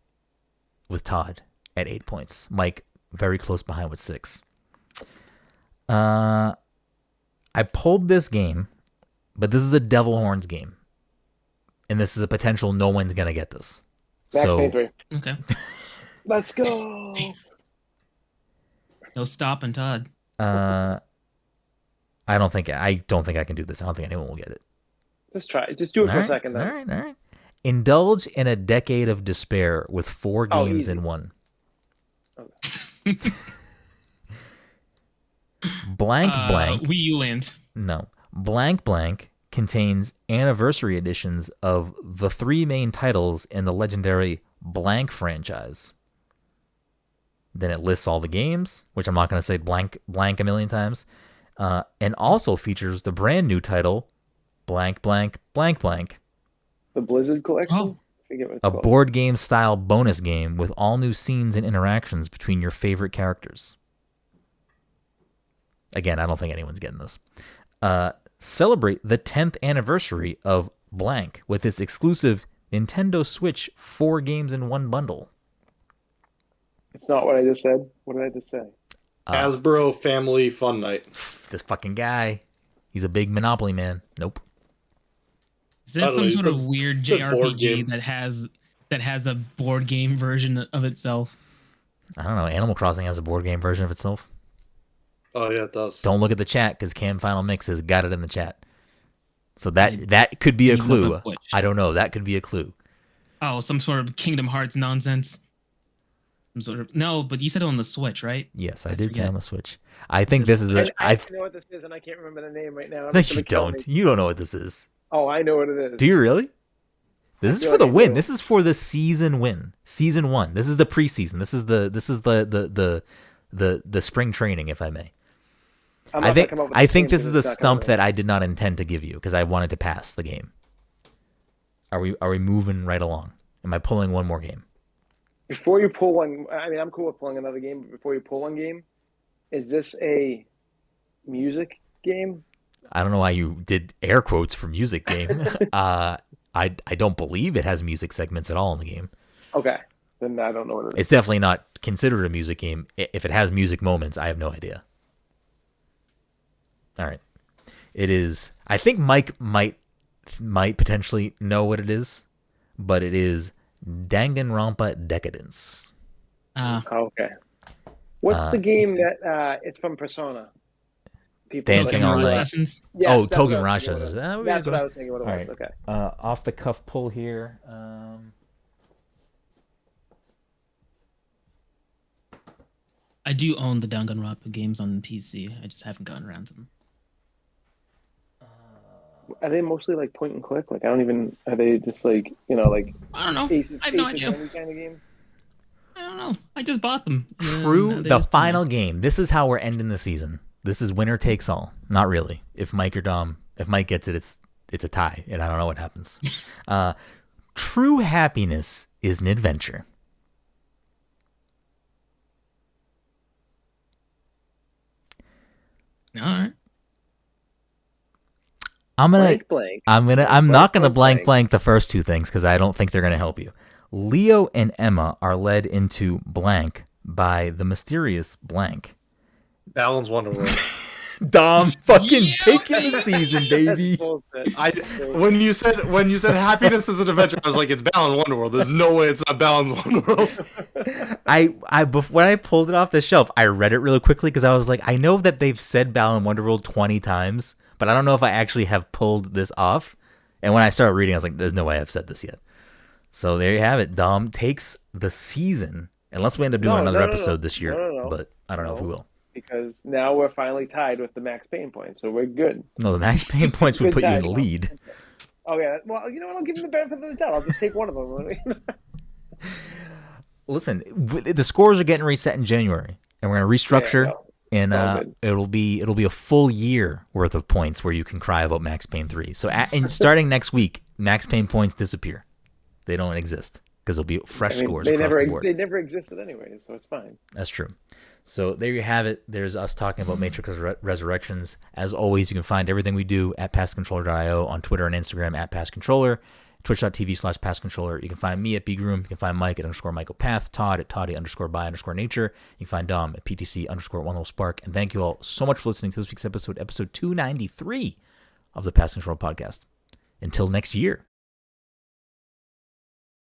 with Todd at 8 points. Mike, very close behind with 6. I pulled this game, but this is a Devil Horns game. And this is a potential no one's going to get this. So, Vaccinated 3. Okay. Let's go. No stopping, Todd. I don't think I can do this. I don't think anyone will get it. Just try it. Just do it for a second, then. All right. Indulge in a decade of despair with 4 games easy. in one. Okay. Blank. Wii U Land. No. Blank contains anniversary editions of the 3 main titles in the legendary Blank franchise. Then it lists all the games, which I'm not going to say blank a million times, and also features the brand new title, Blank. The Blizzard collection? Oh. I forget what it's A called. board game style bonus game with all new scenes and interactions between your favorite characters. Again, I don't think anyone's getting this. Celebrate the 10th anniversary of Blank with its exclusive Nintendo Switch 4 games in one bundle. It's not what I just said. What did I just say? Hasbro Family Fun Night. This fucking guy, he's a big Monopoly man. Nope. Is there some Totally. sort of weird it's a board JRPG game. that has a board game version of itself? I don't know. Animal Crossing has a board game version of itself. Oh yeah, it does. Don't look at the chat because Cam Final Mix has got it in the chat. So that could be a You look clue. up which. I don't know. That could be a clue. Oh, some sort of Kingdom Hearts nonsense. Some sort of no, but you said it on the Switch, right? Yes, I I did say forget. on the Switch. I think this is a. And I I know what this is, and I can't remember the name right now. no, It's you gonna kill don't. me. You don't know what this is. Oh, I know what it is. Do you really? This is feel for the like I win. do. This is for the season win. Season 1. This is the preseason. This is the spring training, if I may. I'm I not think gonna come up with I the think name this because is a it's not coming stump to that I did not intend to give you because I wanted to pass the game. Are we moving right along? Am I pulling one more game? me. Before you pull one, I mean, I'm cool with pulling another game, but before you pull one game, is this a music game? I don't know why you did air quotes for music game. I don't believe it has music segments at all in the game. Okay, then I don't know what it is. It's definitely not considered a music game. If it has music moments, I have no idea. All right. It is. I think Mike might potentially know what it is, but it is Danganronpa Decadence. Okay. What's the game that it's from Persona? People Dancing like- on Mirage the- Sessions. Yes, Oh, that's what Token I was Rush thinking is what it that? was. We That's go. what I was thinking what it All was. right. Okay. Off the cuff pull here. I do own the Danganronpa games on PC. I just haven't gotten around to them. Are they mostly like point and click? Like I don't even. Are they just like like I don't know. Aces, I have no Aces idea. Attorney kind of game? I don't know. I just bought them. True. The final game. This is how we're ending the season. This is winner takes all. Not really. If Mike gets it, it's a tie, and I don't know what happens. True happiness is an adventure. All right. I'm Blank. not gonna blank the first two things because I don't think they're gonna help you. Leo and Emma are led into blank by the mysterious blank. Balin's Wonderworld. Dom fucking taking the season, baby. When you said happiness is an adventure, I was like, it's Balin Wonderworld. There's no way it's not Balin's Wonderworld. When I pulled it off the shelf, I read it really quickly because I was like, I know that they've said Balin Wonderworld 20 times, but I don't know if I actually have pulled this off. And when I started reading, I was like, there's no way I've said this yet. So there you have it. Dom takes the season, unless we end up doing another episode this year. No. But I don't know if we will. Because now we're finally tied with the max pain points, so we're good. No, the max pain points would put you in the Good lead. Oh yeah, well, you know what? I'll give him the benefit of the doubt. I'll just take one of them. Listen, the scores are getting reset in January, and we're going to restructure, and it'll be a full year worth of points where you can cry about Max Payne 3. So, starting next week, Max Payne points disappear; they don't exist because there'll be fresh scores across the board. They never existed anyway, so it's fine. That's true. So there you have it. There's us talking about Matrix Resurrections. As always, you can find everything we do at passcontroller.io, on Twitter and Instagram at passcontroller, twitch.tv/passcontroller. You can find me at bgroom. You can find Mike at _MichaelPath, Todd at Toddy_by_nature. You can find Dom at PTC_OneLittleSpark. And thank you all so much for listening to this week's episode 293 of the Pass Control Podcast. Until next year.